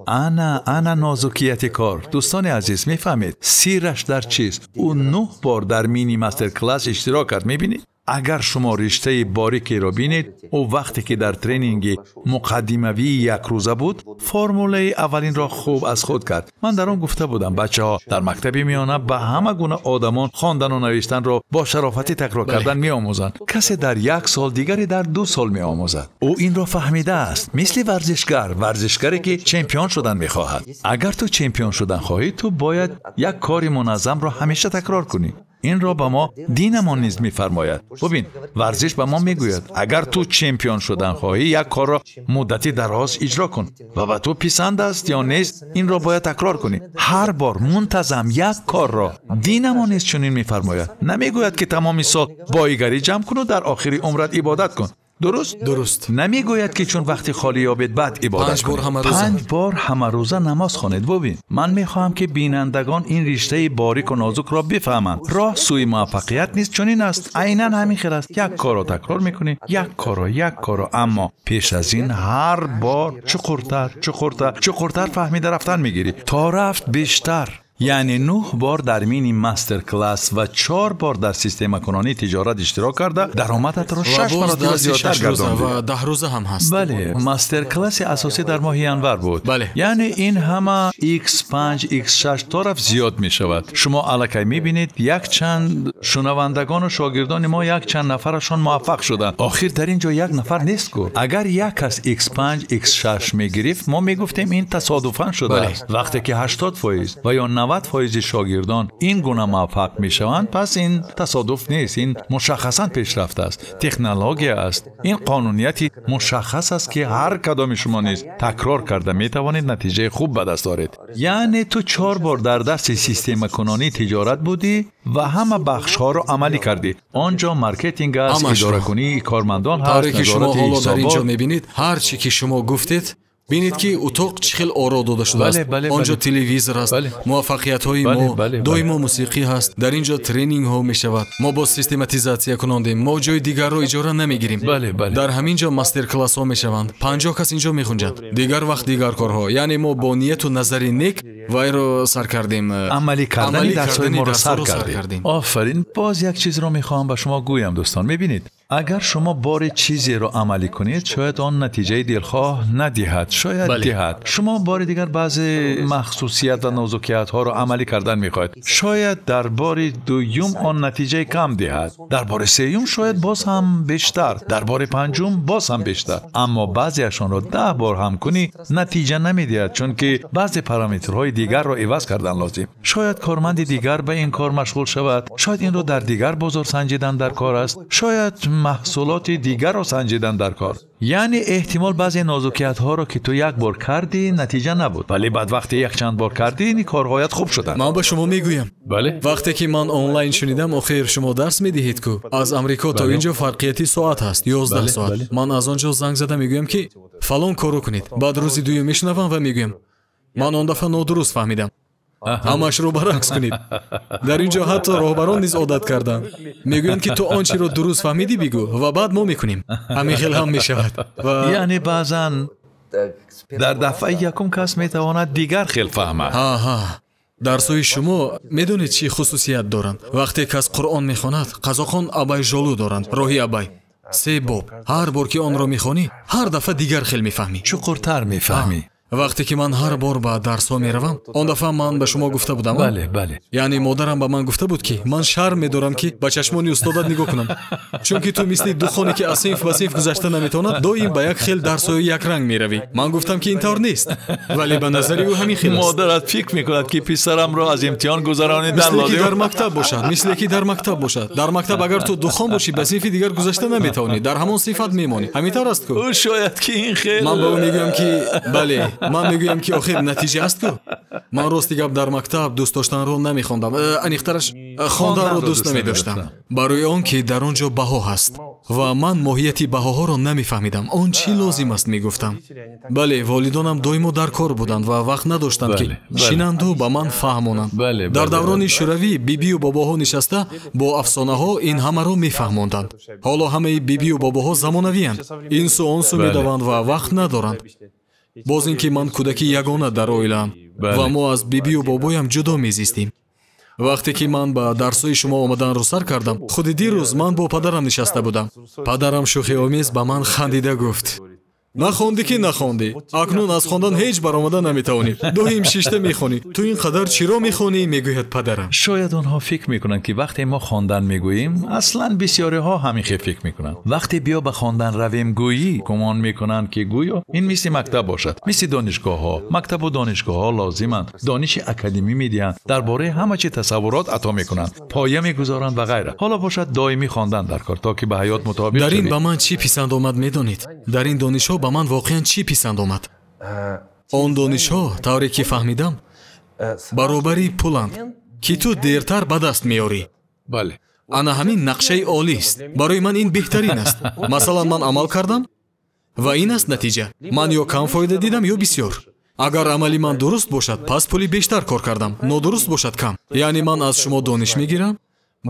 ана нозукияти кор. дӯстони азиз, мефаҳмед сирраш дар чист? ӯ 9 бор дар мини мастер-класс иштирок кард. мебинед? агар шумо риштаи борикеро бинед, ӯ вақте ки дар тренинги муқаддимавии якрӯза буд, формулаи аввалинро хуб аз худ кард. ман дар он гуфта будам, бачаҳо дар мактаби миёна ба ҳама гуна одамон хондану навиштанро бо шарофати такрор кардан меомӯзанд. касе дар 1 сол, дигаре дар 2 сол меомӯзад. ӯ инро фаҳмидааст. мисли варзишгаре ки чемпион шудан мехоҳад. агар ту чемпион шудан хоҳӣ, ту бояд як кори муназзамро ҳамеша такрор кунӣ. این را به ما دینمان نیز میفرماید. ببین، ورزش به ما میگوید اگر تو چمپیون شدن خواهی یک کار را مدتی دراز اجرا کن و به تو پسند است یا نیست این را باید تکرار کنی. هر بار منتظم یک کار را دینمان نیز چنین میفرماید. نمیگوید که تمام سال بایگری جمع کن و در آخر عمرت عبادت کن. درست. نمیگوید که چون وقتی خالی یابید بعد عبادت کنید. 5 بار همه روزه نماز خوانید. ببین، من میخواهم که بینندگان این رشته باریک و نازک را بفهمند. راه سوی موفقیت نیست چنین است. عیناً همین خیر است. یک کار را تکرار میکنی، یک کار، اما پیش از این هر بار چقدر فهمیده رفتن میگیری تا رفت بیشتر. یعنی 9 بار در مینی مستر کلاس و 4 بار در سیستم کنونی تجارت اشتراک کرده درآمدت را 6 مرتبه زیادتر گرداندی. و 10 روزه هم هست. بله، مستر کلاس اساسی در ماه انور بود. بله. یعنی این همه x5 x6 طرف زیاد می شود. شما الکی می بینید یک چند شنوندگان و شاگردان ما یک چند نفرشان موفق شدند. آخر در اینجا یک نفر نیست کو. اگر یک کس x5 x6 می گرفت ما می گفتیم این تصادفاً شده است. وقتی که 80% و یا 90% شاگردان این گونه موفق می شوند، پس این تصادف نیست، این مشخصاً پیشرفت است، تکنولوژی است. این قانونیتی مشخص است که هر کدام شما نیز تکرار کرده می توانید نتیجه خوب به دست آورید. یعنی تو 4 بار در درس سیستم کنونی تجارت بودی و همه بخش ها را عملی کردی. آنجا مارکتینگ است، اداره کنی کارمندان هست، که شما حالا در اینجا می بینید هر چی که شما گفتید بینید که اتاق چه خیلی آرا داده شده است. آنجا تلویزیون است، موفقیت های ما دائما موسیقی هست. در اینجا ترینینگ ها می شود. ما با سیستماتیزاسیون کننده ما جای دیگر را اجاره نمی گیریم. در همین جا مستر کلاس ها می شوند. 50 کس اینجا می خونند. دیگر وقت دیگر کارها. یعنی ما با نیت و نظر نیک وای را سر کردیم. عملی کردن درس های ما را سر کردیم. آفرین. باز یک چیز را می خواهم به شما گویم دوستان. می بینید اگر شما بار چیزی را عملی کنید شاید آن نتیجه دلخواه ندهد، شاید دهد. شما بار دیگر بعضی مخصوصیت و نازکیت ها را عملی کردن میخواهید، شاید در بار دوم آن نتیجه کم دهد، در بار سوم شاید باز هم بیشتر، در بار پنجم باز هم بیشتر. اما بعضیشان را 10 بار هم کنی نتیجه نمیدهد، چون که بعضی پارامترهای دیگر را عوض کردن لازم. شاید کارمند دیگر به این کار مشغول شود، شاید این را در دیگر بازار سنجیدن در کار است، شاید محصولات دیگر را سنجیدن در کار. یعنی احتمال بعضی نازکیت ها را که تو یک بار کردی نتیجه نبود، ولی بعد وقتی یک چند بار کردی این کارهایت خوب شدن. من به شما میگویم بله، وقتی که من آنلاین شنیدم آخر شما درس میدهید کو از امریکا تا اینجا فرقیتی ساعت هست 11 ساعت. من از آنجا زنگ زدم میگویم که فلان کارو کنید، بعد روزی دوم میشنوم و میگویم من آن دفعه نادرست فهمیدم، همش رو برعکس کنید. در اینجا حتی راهبران نیز عادت کردن، میگویند که تو آنچه رو درست فهمیدی بگو و بعد ما میکنیم. همین خیلی هم میشود. یعنی بعضا در دفعه یکم کس میتواند دیگر خیلی فهمد. درسای شما میدونید چی خصوصیت دارند؟ وقتی کس قرآن میخواند قزاقان ابای جلو دارند، راهی ابای 3 باب. هر بار که آن را میخوانی هر دفعه دیگر خیلی میفهمی، چقدرتر میفهمی. وقتی که من هر بار به درس ها میروم آن دفعه من به شما گفته بودم. بله. یعنی مادرم به من گفته بود که من شرم میدارم که به چشمان استادت نگاه کنم، چون که تو مثل دخانی که از صنف به صنف گذشته نمیتواند دائم به یک خیل درس های یک رنگ میروی. من گفتم که اینطور نیست، ولی به نظر او همین خیل است. مادرت فکر میکند که پسرم را از امتحان گذرانید در مثل که در مکتب باشد، مثل که در مکتب باشد. در مکتب اگر تو دخان باشی به صنف دیگر گذشته نمیتوانی، در همون صفت میمانی. همینطور است کو. شاید که این خیل من به او میگم که بله، من میگم که آخر نتیجه است کو. من راستی گپ در مکتب دوست داشتن رو نمیخوندم، انیخترش خواندن رو دوست نمیداشتم، برای آن که در آنجا بها هست و من ماهیت بهاها رو نمیفهمیدم. آن چی لازم است میگفتم. بله، والدانم دائما در کار بودند و وقت نداشتند که شینند و به من فهمونند. در دوران شوروی بیبی و باباها نشسته با افسانه ها این همه رو میفهموندند. حالا همه بیبی و باباها زمانوی اند، این سو آن سو میدوند و وقت ندارند. باز اینکه من کودکی یگانه در عائله‌ام و ما از بیبی و بابایم جدا میزیستیم. وقتی که من به درسای شما آمدن رو سر کردم، خود دیروز من با پدرم نشسته بودم. پدرم شوخی آمیز به من خندیده گفت нахонди ки нахонди. Акнун аз хондан ҳеҷ баромада наметавонӣ. Дуҳим шишта мехонӣ. Ту ин қадар чиро мехонӣ? Мегӯяд падарам. شاید آنها فکر میکنند که وقتی ما خواندن میگوییم اصلا بسیاری ها همین فکر میکنند. وقتی بیا به خواندن رویم گویی گمان میکنند که گویا این مثل مکتب باشد. مثل دانشگاه ها، مکتب و دانشگاه ها لازمند. دانش اکادمی میدهند. درباره همه چی تصورات عطا میکنند. پایه میگذارند و غیره. حالا باشد دائمی خواندن در کار تا که به حیات مطابق در این شوید. به من چی پسند آمد میدانید؟ در این دانش‌ها به من واقعا چی پسند آمد؟ آن دانش‌ها طوری که فهمیدم برابری پولند که تو دیرتر به دست میاری. بله. ана ҳамин нақшаи олист. барои ман ин беҳтарин аст. масалан, ман амал кардам ва ин аст натиҷа. ман ё кам фоида дидам ё бисёр. агар амали ман дуруст бошад, пас пули бештар кор кардам. нодуруст бошад, кам. яъне ман аз шумо дониш мегирам,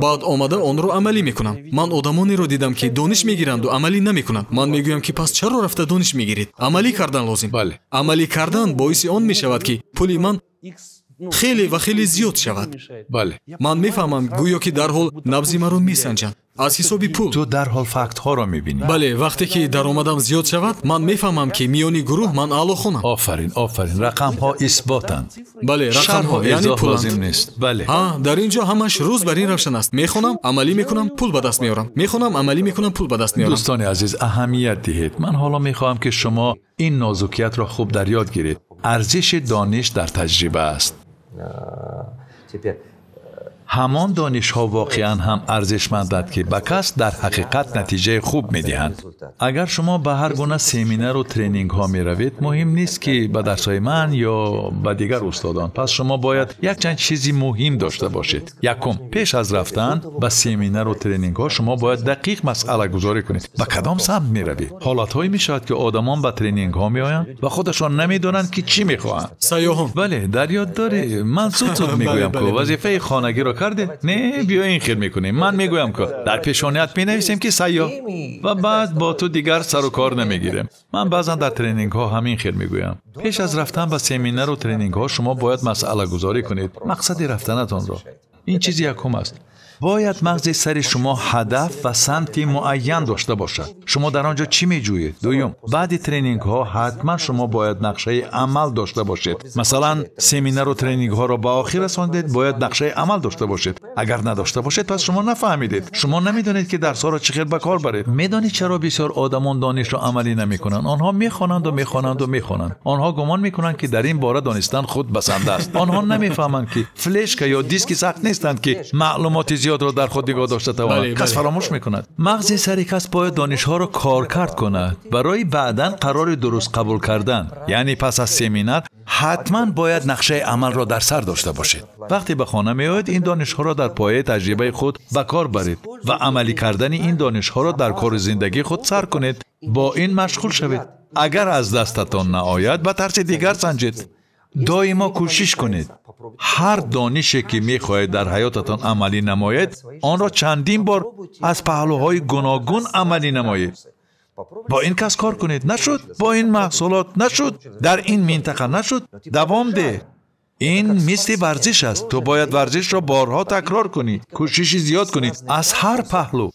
баъд омада онро амалӣ мекунам. ман одамонеро дидам ки дониш мегиранду амалӣ намекунанд. ман мегӯям ки пас чаро рафта дониш мегиред? амалӣ кардан лозим. Бале. амалӣ кардан боиси он мешавад ки пули ман хеле ва хеле зиёд шавад. بله. ман мефаҳмам гӯё ки дарҳол набзи маро месанҷанд аз ҳисоби пул. تو در حال فکت ها را میبینی. бале, вақте ки даромадам зиёд шавад, ман мефаҳмам ки миёни гурӯҳ ман аъло хонам. آفرین آفرین. رقم ها اثباتند. бале, شرح و рақамҳо яъне ایضاح لازم пуланд. نیست. بله. дар ин ҷо ҳамаш рӯз бар ин равшан аст. мехонам, амалӣ мекунам, пул ба даст меорам. мехонам, амалӣ мекунам, пул ба даст меорам. دوستان عزیز اهمیت دهید. من حالا میخواهم که شما این نازکیت را خوب در یاد گیرید. ارزش دانش در تجربه است. همان دانش ها واقعا هم ارزشمندند که به کس در حقیقت نتیجه خوب میدهند. اگر شما به هر گونه سمینار و ترینینگ ها می روید، مهم نیست که به درس های من یا به دیگر استادان. پس شما باید یک چند چیزی مهم داشته باشید. یکم، پیش از رفتن به سمینار و ترینینگ ها شما باید دقیق مسئله گذاری کنید. به کدام سمت می روید؟ حالت هایی می شود که آدمان به ترینینگ ها می آیند و خودشان نمیدونند که چی می خواهند. سیاحان. بله، در یاد داری. من زود میگویم که وظیفه خانگی را کرده؟ نه، بیا این خیر میکنیم. من میگویم که در پیشانیت مینویسیم که سیاح و بعد با تو دیگر سر و کار نمیگیریم. من بعضا در ترینینگ ها همین خیر میگویم. پیش از رفتن به سمینار و ترینینگ ها شما باید مسئله گذاری کنید. مقصد رفتنتان را. این چیزی یکم است. باید مغز سر شما هدف و سمت معین داشته باشد. شما در آنجا چی میجویید؟ دوم، بعد ترینینگ ها حتما شما باید نقشه عمل داشته باشید. مثلا سمینار و ترینینگ ها را به آخر رساندید، باید نقشه عمل داشته باشید. اگر نداشته باشید پس شما نفهمیدید. شما نمیدونید که درس ها را چه خیر به کار برید. میدانید چرا بسیار آدمان دانش را عملی نمیکنند؟ آنها میخوانند و میخوانند و میخوانند. آنها گمان میکنند که در این باره دانستن خود بسنده است. آنها نمیفهمند که فلشک یا دیسک سخت نیستند که معلومات زیاد را در خود نگاه داشته توانند. کس فراموش میکند. مغز سر کس باید دانش ها را کارکرد کند برای بعداً قرار درست قبول کردن. یعنی پس از سمینار حتما باید نقشه عمل را در سر داشته باشید. وقتی به خانه میآیید این دانش ها را در پایه تجربه خود به کار برید و عملی کردن این دانش ها را در کار زندگی خود سر کنید. با این مشغول شوید. اگر از دستتان نآید به طرز دیگر سنجید. دائما کوشش کنید هر دانشی که میخواهید در حیاتتان عملی نمایید آن را چندین بار از پهلوهای گوناگون عملی نمایید. با این کس کار کنید، نشد. با این محصولات نشد. در این منطقه نشد. دوام ده. این مثل ورزش است. تو باید ورزش را بارها تکرار کنی، کوشش زیاد کنید از هر پهلو.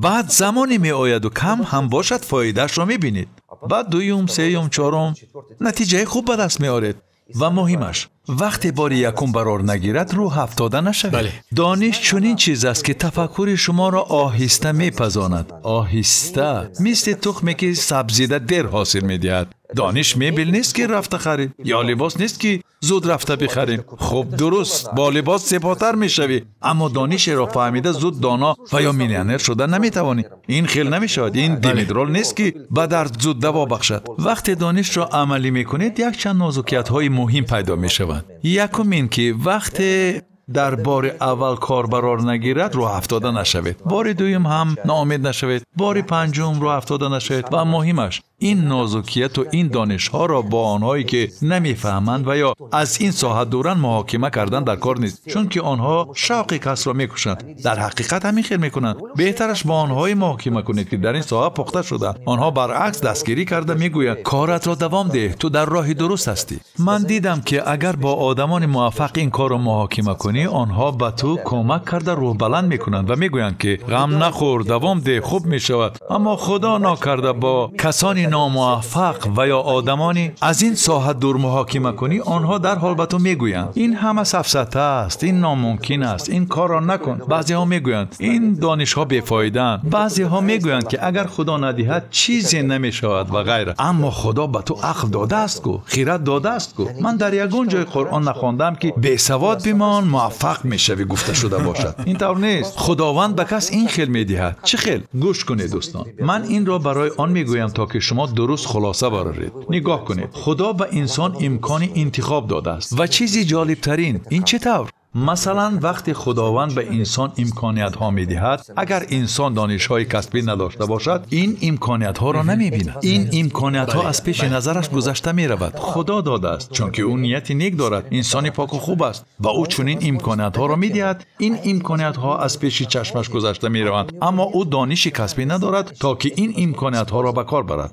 بعد زمانی می آید و کم هم باشد فایدهش را می بینید. بعد دوم، سوم، چهارم نتیجه خوب به دست می آورید. و مهمش وقتی بار یکم قرار نگیرد رو افتاده نشود. بله. دانش چنین چیز است که تفکر شما را آهسته میپزاند. آهسته، مثل تخمی که سبزیده دیر حاصل میدهد. دانش میبل نیست که رفته خرید، یا لباس نیست که زود رفته بخریم. خب درست، با لباس سپاتر میشوی، اما دانش را فهمیده زود دانا و یا میلیونر شده نمیتوانی. این خیل نمیشود. این دیمیدرال نیست که به درد زود دوا بخشد. وقتی دانش را عملی میکنید یک چند نازکیت های مهم پیدا میشوند. یکم این که وقتی در بار اول کار قرار نگیرد رو افتاده نشوید. بار دوم هم ناامید نشوید. بار پنجم رو افتاده نشوید. و مهمش این نازکیت و این دانش ها را با آنهایی که نمیفهمند و یا از این ساحت دورن محاکمه کردن در کار نیست، چون که آنها شوق کس را میکشند. در حقیقت همین خیر میکنند. بهترش با آنهای محاکمه کنید که در این ساحه پخته شده. آنها برعکس دستگیری کرده میگویند کارت را دوام ده، تو در راه درست هستی. من دیدم که اگر با آدمان موفق این کار را محاکمه کنی، آنها به تو کمک کرده روح بلند میکنند و میگویند که غم نخور، دوام ده، خوب میشود. اما خدا ناکرده با کسانی ناموفق و یا آدمانی از این ساحت دور محاکمه کنی، آنها در حال به تو میگویند این همه سفسطه است، این ناممکن است، این کار را نکن. بعضی ها میگویند این دانش ها بیفایده‌اند. بعضی ها میگویند که اگر خدا ندهد چیزی نمیشود و غیره. اما خدا به تو عقل داده است کو، خیرت داده است کو. من در یگان جای قرآن نخواندم که بی سواد بمان موفق میشوی گفته شده باشد. این طور نیست. خداوند به کس این خیل میدهد. چه خیل؟ گوش کنید دوستان، من این را برای آن میگویم تا که شما درست خلاصه برارید. نگاه کنید، خدا به انسان امکان انتخاب داده است و چیزی جالب ترین این چطور؟ مثلا وقتی خداوند به انسان امکانیت ها میدهد، اگر انسان دانش های کسبی نداشته باشد این امکانیت ها را نمیبیند. این امکانیت ها از پیش نظرش گذشته میرود. خدا داده است چون که او نیت نیک دارد، انسان پاک و خوب است و او چنین امکانیت ها را میدهد. این امکانیت ها از پیش چشمش گذشته میروند، اما او دانش کسبی ندارد تا که این امکانیت ها را به کار برد.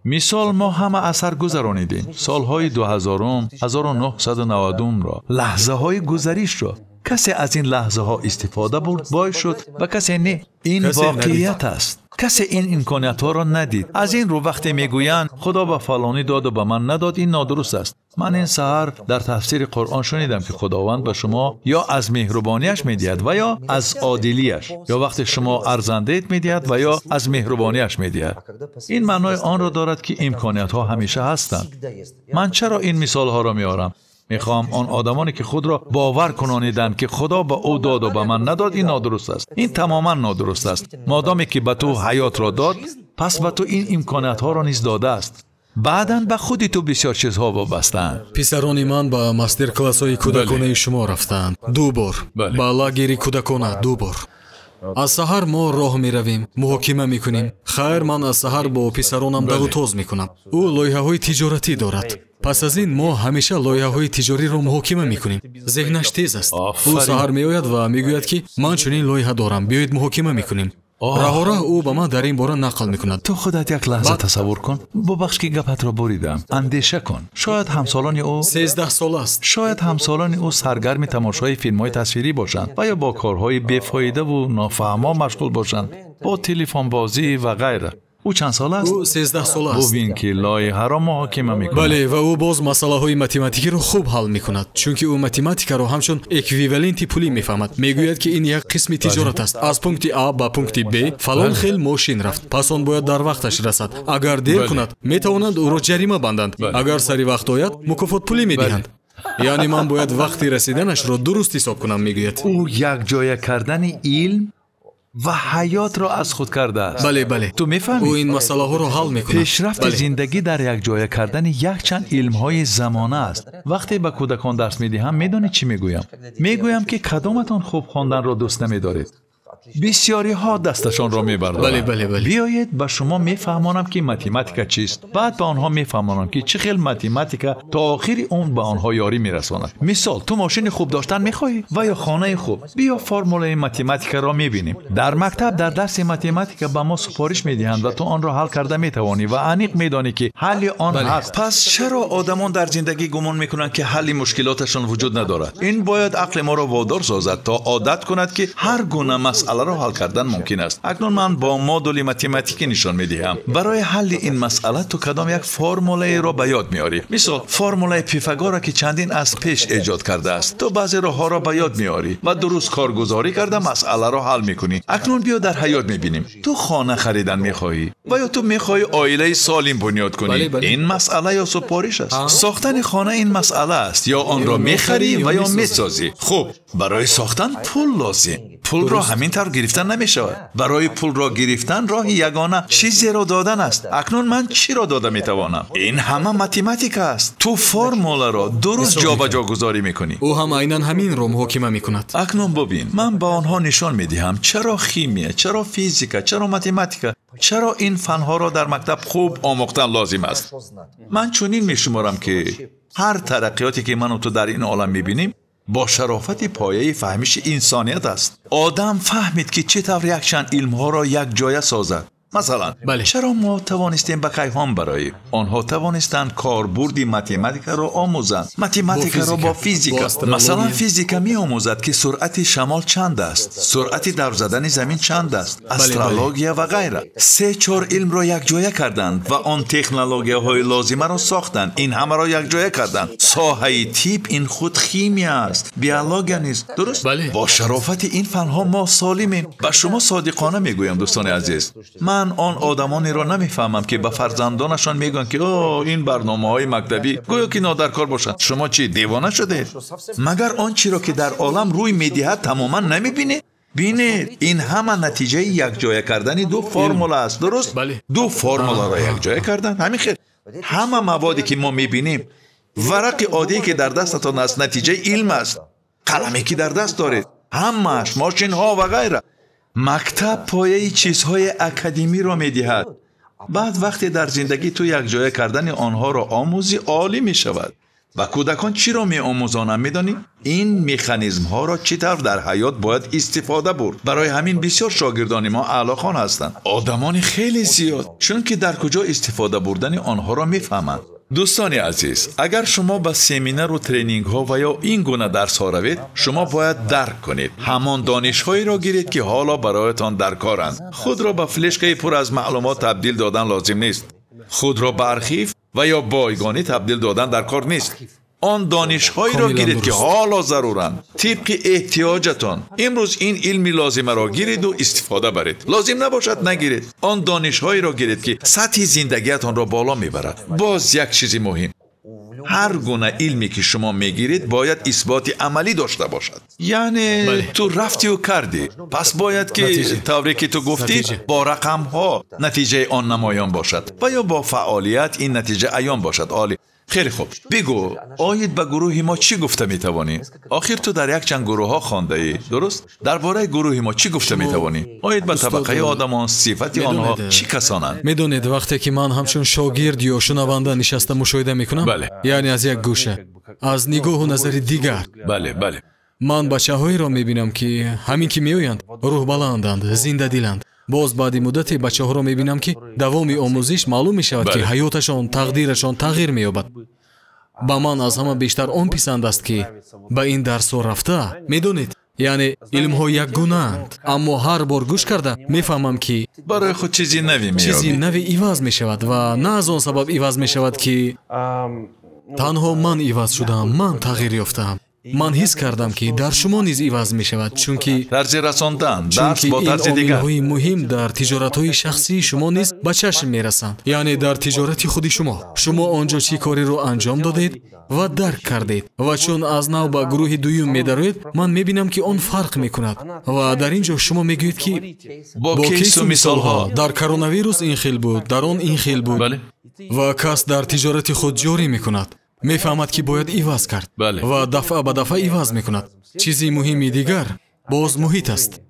مثال ما همه اثر گذرانیدیم، سالهای 2000 1990 را، لحظه های گذریش را. کسی از این لحظه ها استفاده برد باعث شد و کسی نه. این واقعیت است. کسی این امکانیت ها را ندید. از این رو وقتی میگویند خدا به فلانی داد و به من نداد، این نادرست است. من این سحر در تفسیر قرآن شنیدم که خداوند به شما یا از مهربانیش میدهد و یا از عادلیش، یا وقتی شما ارزنده‌اید میدهد و یا از مهربانیش میدهد. این معنای آن را دارد که امکانیت ها همیشه هستند. من چرا این مثال ها را میارم؟ میخوام آن آدمانی که خود را باور کنانیدند که خدا به او داد و به من نداد، این نادرست است. این تماما نادرست است. مادامی که به تو حیات را داد، پس به تو این امکانیت ها را نیز داده است. بعداً به خودی تو بسیار چیزها وابسته‌اند. پسرانی من با مастер классҳои кӯдаконаи шумо рафтаанд. ду бор ба лагери кӯдакона ду бор. аз саҳар мо роҳ меравем, муҳокима мекунем. хайр, ман аз саҳар бо писаронам даву тоз мекунам. ӯ лоиҳаҳои тиҷоратӣ дорад. пас аз ин мо ҳамеша лоиҳаҳои тиҷориро муҳокима мекунем. зеҳнаш тез аст. ӯ саҳар меояд ва мегӯяд ки ман чунин лоиҳа дорам, биёед муҳокима мекунем. раҳора ӯ ба ман дар ин бора нақл мекунад. تو خودت یک لحظه تصور کن. ببخش که گپت را بریدم. اندیشه کن. شاید همسالان او 13 سال است. شاید همسالان او سرگرم تماشای فیلم‌های تصویری باشند و یا با کارهای بیفایده و نافهما مشغول باشند، با تلفن بازی و غیره. او چند سال است؟ او 13 سال است. ببین که لایحه را محاکمه می‌کند. بله، و او باز مسئله‌های متماتیکی را خوب حل می‌کند، چون که او متماتیکا را همچون اکویوالنت پولی می‌فهمد. میگوید که این یک قسم تجارت است. از پونکت A به پونکت B فلان خیل ماشین رفت. پس آن باید در وقتش رسد. اگر دیر کند میتوانند او را جریمه بندند. اگر سری وقت آید مکافات پولی میدهند. یعنی من باید وقتی رسیدنش را درست حساب کنم. میگوید او یک جای کردن علم و حیات را از خود کرده است. بله بله، تو میفهمی؟ او این مسئله ها را حل میکند. پیشرفت زندگی در یک جای کردن یک چند علم های زمانه است. وقتی به کودکان درس میدهم میدونید چی میگویم؟ میگویم که کدامتان خوب خواندن را دوست نمیدارید. بسیاری ها دستشان را میبردارند. بله. بیایید به شما میفهمانم که متماتیکا چیست. بعد به آنها میفهمانم که چه خیلی متماتیکا تا آخر عمر به آنها یاری میرساند. مثال، تو ماشین خوب داشتن میخواهی و یا خانه خوب؟ بیا فرمول متماتیکا را میبینیم. در مکتب در درس متماتیکا به ما سفارش میدهند و تو آن را حل کرده میتوانی و عمیق میدانی که حل آن هست. پس چرا آدمان در زندگی گمان میکنند که حل مشکلاتشان وجود ندارد؟ این باید عقل ما را وادار سازد تا عادت کند که هر گونه مسئله را حل کردن ممکن است. اکنون من با مدل متماتیکی نشان میدهم. برای حل این مسئله تو کدام یک فرموله را به یاد میاری. مثلا فرموله پیفاگورا که چندین از پیش ایجاد کرده است. تو بعضی راهها را به یاد میاری و درست کارگزاری کرده مسئله را حل میکنی. اکنون بیا در حیات میبینیم. تو خانه خریدن میخواهی و یا تو میخواهی عائله سالم بنیاد کنی. بله. این مسئله یا سفارش است. ساختن خانه این مسئله است. یا آن را میخری و یا میسازی. خب برای ساختن پول لازم. پول را همین طور گرفتن نمی شود. برای پول را گرفتن راه یگانه چیزی را دادن است. اکنون من چی را داده می توانم؟ این همه متماتیک است. تو فرموله را درست جابجا گذاری میکنی. او هم عیناً همین را محاکمه میکند. اکنون ببین، من با آنها نشان میدهم چرا شیمی، چرا فیزیک، چرا متماتیک، چرا این فنها را در مکتب خوب آموختن لازم است. من چنین میشمارم که هر ترقیاتی که من و تو در این عالم میبینیم با شرافت پایه فهمش انسانیت است. آدم فهمید که چطور یک چند علمها را یک جای سازد مثلا چرا ما توانستیم به کیهان براییم؟ آنها توانستند کاربردی متماتیک را آموزند. متماتیک را با فیزیک. مثلا فیزیک می آموزد که سرعت شمال چند است، سرعت در زدن زمین چند است، استرولوژیا و غیره. 3-4 علم را یک جایه کردند و آن تکنولوژی‌های لازمه را ساختند. این همه را یک جایه کردند. ساحه تیپ این خود شیمی است، بیولوژی نیست. درست؟ با شرافت این فنها ما سالمیم. به شما صادقانه میگویم دوستان عزیز، من آن آدمانی را نمیفهمم که به فرزندانشان میگن که این برنامه‌های مکتبی گویا که نادرکار باشد. شما چی دیوانه شده؟ مگر آن چیزی را که در عالم روی میدهد تماما نمیبینید؟ بینید این همه نتیجه یک جایه کردن دو فرموله است. درست؟ دو فرموله را یک جایه کردن. همین خیر. همه موادی که ما میبینیم، ورق عادی که در دستتان است نتیجه علم است. قلمی که در دست دارید، همش ماشین ها و غیره. مکتب پایه چیزهای اکادمی را میدهد. بعد وقتی در زندگی تو یک جایه کردن آنها را آموزی، عالی می شود. و کودکان چی را می آموزانم میدانی؟ این مکانیزم ها را چطور در حیات باید استفاده برد. برای همین بسیار شاگردان ما اعلاخوان هستند. آدمان خیلی زیاد، چون که در کجا استفاده بردن آنها را میفهمند. دوستان عزیز، اگر شما به سمینار و ترینینگ ها و یا این گونه درس ها روید، شما باید درک کنید. همان دانش هایی را گیرید که حالا برایتان در کارند. خود را به فلشکه پر از معلومات تبدیل دادن لازم نیست. خود را به ارشیو و یا بایگانی تبدیل دادن در کار نیست. آن دانش هایی را گیرید که حالا ضرورند، طبق احتیاجتان. امروز این علمی لازمه را گیرید و استفاده برید. لازم نباشد نگیرید. آن دانش هایی را گیرید که سطح زندگیتان را بالا میبرد. باز یک چیز مهم، هر گونه علمی که شما میگیرید باید اثبات عملی داشته باشد. یعنی تو رفتی و کردی، پس باید که طوری که تو گفتی با رقم ها نتیجه آن نمایان باشد و یا با فعالیت این نتیجه عیان باشد. عالی. خیلی خوب، بگو آید به گروه ما چی گفته میتوانی؟ آخر تو در یک چند گروه ها خوانده ای، درست؟ درباره گروه ما چی گفته میتوانی؟ آید به طبقه آدمان، صفت آنها چی کسانند؟ میدونید وقتی که من همچون شاگرد یا شنونده نشسته مشاهده میکنم، یعنی از یک گوشه، از نگاه و نظر دیگر، من بچه‌هایی را میبینم که همین که میآیند روح بلندند، زنده دلند. باز بعد مدتی بچه‌ها را می‌بینم که دوام آموزش معلوم می‌شود که حیاتشان، تقدیرشان تغییر می‌یابد. با من از همه بیشتر آن پسند است که به این درس رفته. می‌دونید، یعنی علم‌ها یک گونه‌اند، اما هر بار گوش کرده می‌فهمم که برای خود چیزی نوی می‌یابی. چیزی نوی عوض می‌شود و نه از آن سبب عوض می‌شود که تنها من عوض شدم، من تغییر یافتم. من حس کردم که در شما نیز عوض می شود، چونکه طرز رساندن درس با طرز دیگر، عامل‌های مهم در تجارت‌های شخصی شما نیز به چشم می‌رسند. یعنی در تجارت خودی شما آنجا چی کاری رو انجام دادید و درک کردید و چون از نو به گروه دوم می‌دارید، من می‌بینم که آن فرق می‌کند و در اینجا شما می‌گویید که با کیس و مثال‌ها در کرونا ویروس این خیل بود، در آن این خیل بود و کس در تجارت خود جاری می‌کند. میفهمد که باید عوض کرد و دفعه به دفعه عوض میکند. چیزی مهمی دیگر باز محیط است.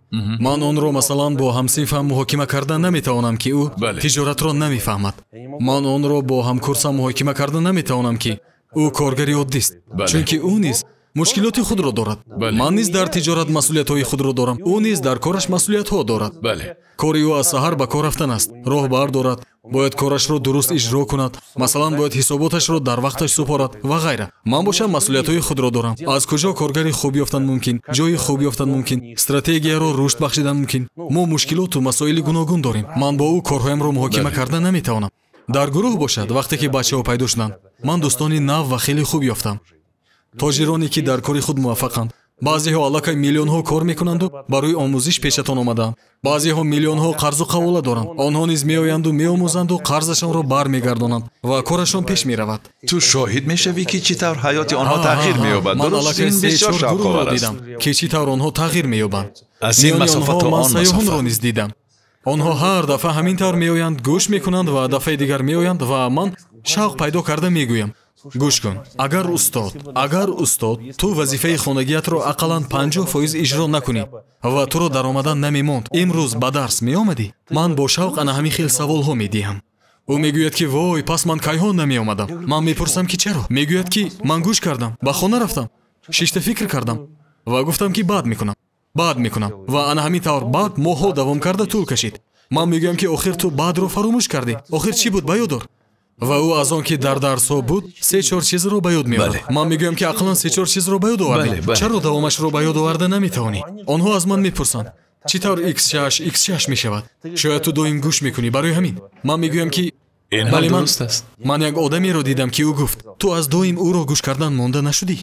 من آن را مثلا با همصنفم محاکمه کردن نمیتوانم که او تجارت را نمیفهمد. من آن را با همکورسم محاکمه کردن نمیتوانم که او کارگری عادی است، چون که او نیز مشکلات خود را دارد. من نیز در تجارت مسئولیت‌های خود را دارم، او نیز در کارش مسئولیت‌ها دارد. کاری او از سحر به کار رفتن است، راهبر دارد، باید کارش را درست اجرا کند، مثلا باید حساباتش را در وقتش سپارد و غیره. من باشم مسئولیت‌های خود را دارم. از کجا کارگری خوب یافتن ممکن، جای خوب یافتن ممکن، استراتژی را رشد بخشیدن ممکن. ما مشکلات و مسائل گوناگون داریم. من با او کارهایم را محاکمه کردن نمیتوانم. در گروه باشد، وقتی که بچه‌ها پیدا شدند، من دوستانی نو و خیلی خوب یافتم. تاجرانی که در کاری خود موفقند. بعضی‌ها علاقه میلیون‌ها کار می‌کنند و برای آموزش پیشتان آمدند. بعضی‌ها میلیون‌ها قرض و قواله دارند. آنها نیز میآیند و میآموزند و قرضشان را برمیگردانند و کارشان پیش می‌رود. تو شاهد می‌شوی که چطور حیات آنها تغییر می‌یابد. من علاقه بسیار شاوک‌آور دیدم که چطور آنها تغییر می‌یابند. از این مسافت من سیاحان را نیز دیدم. آنها هر دفعه همین طور میآیند، گوش می‌کنند و دفعه دیگر میآیند و من شوق پیدا کرده میگویم گوش کن، اگر استاد تو وظیفه خانگیت رو اقلاً 50% اجرا نکنی و تو رو در آمدن نمیموند، امروز به درس می آمدی، من با شوق انا همین خیل سوال ها می دیم. او میگوید که وای پس من کیهان نمی آمدم. من میپرسم که چرا؟ میگوید که من گوش کردم، به خانه رفتم، شیشته فکر کردم و گفتم که بعد میکنم و انا همین طور بعد ماها دوام کرده طول کشید. ман мегӯям ки охир ту баъдро фаромӯш кардӣ. охир чӣ буд ба ёд ор? ва ӯ аз он ки дар дарсҳо буд 3-4 чизро ба ёд меорад. ман мегӯям ки ақлан 3-4 чизро ба ёд овардӣ. чаро давомашро ба ёд оварда наметавонӣ? онҳо аз ман мепурсанд чӣ тавр x6 мешавад? шояд ту доим гӯш мекунӣ. барои ҳамин ман мегӯям ки бале, ман як одамеро дидам ки ӯ гуфт ту аз доим ӯро гӯш кардан монда нашудӣ.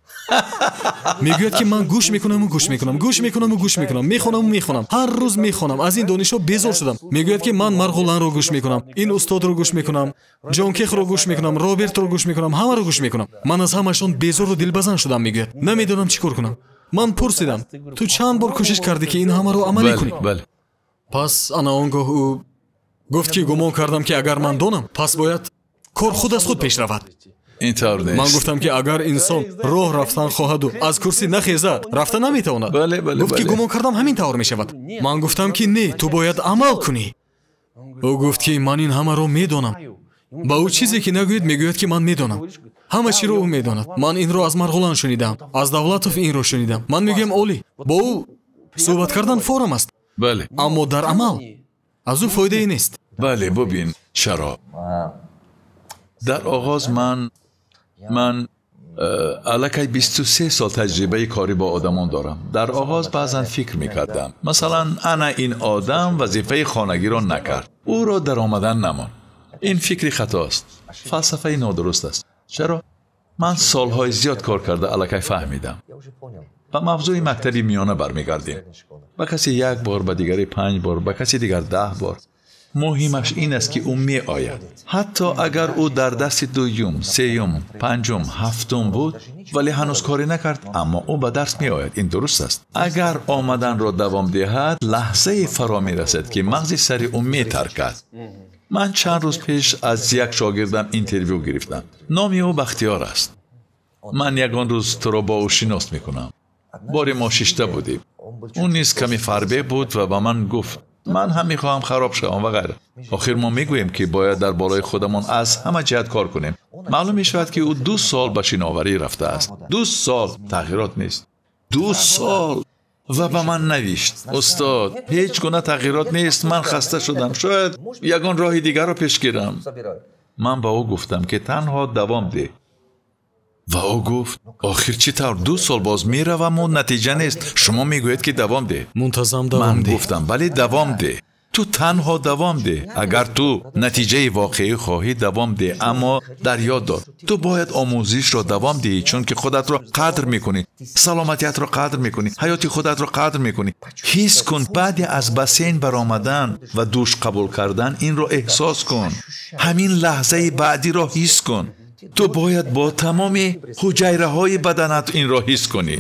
мегӯяд ки ман гӯш мекунаму гӯш мекунам, гӯш мекунаму гӯш мекунам, мехонаму мехонам, ҳар рӯз мехонам. аз ин донишҳо безор шудам. мегӯяд ки ман Марғуланро гӯш мекунам, ин устодро гӯш мекунам, Ҷон Кехро гӯш мекунам, Робертро гӯш мекунам, ҳамаро гӯш мекунам. ман аз ҳамашон безору дилбазан шудам. мегӯяд намедонам чӣ кор кунам. ман пурсидам ту чанд бор кӯшиш кардӣ ки ин ҳамаро амалӣ кунӣ? пас ана он гоҳ ӯ гуфт ки гумон кардам ки агар ман донам, пас бояд кор худ аз худ пеш равад. ман гуфтам ки агар инсон роҳ рафтан хоҳаду аз курсӣ нахезад, рафта наметавонад. гуфт ки гумон кардам ҳамин тавр мешавад. ман гуфтам ки не, ту бояд амал кунӣ. ӯ гуфт ки ман ин ҳамаро медонам. ба ӯ чизе ки нагӯед мегӯяд ки ман медонам. ҳама чиро ӯ медонад. ман инро аз Марғулан шунидам, аз Давлатов инро шунидам. ман мегӯям оли, бо ӯ суҳбат кардан форам аст. аммо дар амал аз ӯ фоидае нест. бале, бубин Шароб, дар оғоз ман аллакай 23 сол таҷрибаи кори бо одамон дорам. дар оғоз баъзан фикр мекардам, масалан ана ин одам вазифаи хонагиро накард, ӯро даромадан намон. ин фикри хатост, фалсафаи нодуруст аст. чаро? ман солҳои зиёд кор карда аллакай фаҳмидам. ба мавзӯи мактаби миёна бармегардем. ба касе 1 бор, ба дигари 5 бор, ба каси дигар 10 бор. муҳимаш ин аст ки ӯ меояд. ҳатто агар ӯ дар дарси 2, 3, 5, 7 буд, вале ҳанӯз корӣ накард, аммо ӯ ба дарс меояд. ин дуруст аст. агар омаданро давом диҳад, лаҳзае фаро мерасад ки мағзи сари ӯ метаркад. ман чанд рӯз пеш аз як шогирдам интервю гирифтам. номи ӯ Бахтиёр аст. ман ягон рӯз туро бо ӯ шинос мекунам. бори мо 6 будем. ӯ низ ками фарбеҳ буд ва ба ман гуфт ман ҳам мехоҳам хароб шавам ва ғайра. охир мо мегӯем ки бояд дар болои худамон аз ҳама ҷиҳат кор кунем. маълум мешавад ки ӯ 2 сол ба шиноварӣ рафтааст. 2 сол тағйирот нест. 2 сол. ва ба ман навишт устод, ҳеҷ гуна тағйирот нест, ман хаста шудам, шояд ягон роҳи дигарро пеш гирам. ман ба ӯ гуфтам ки танҳо давом деҳ. ва ӯ гуфт охир чӣ тавр 2 сол боз мераваму натиҷа нест, шумо мегӯед ки давом деҳ. мунтазам давом ман деҳ. гуфтам бале давом деҳ. ту танҳо давом деҳ. агар ту натиҷаи воқеӣ хоҳӣ давом деҳ, аммо дар ёд дор ту бояд омӯзишро давом диҳӣ, чунки худатро қадр мекунӣ, саломатиятро қадр мекунӣ, ҳаёти худатро қадр мекунӣ. ҳис кун, баъди аз бассейн баромадан ва душ қабул кардан инро эҳсос кун. ҳамин лаҳзаи баъдиро ҳис кун. ту бояд бо тамоми ҳуҷайраҳои баданат инро ҳис кунӣ.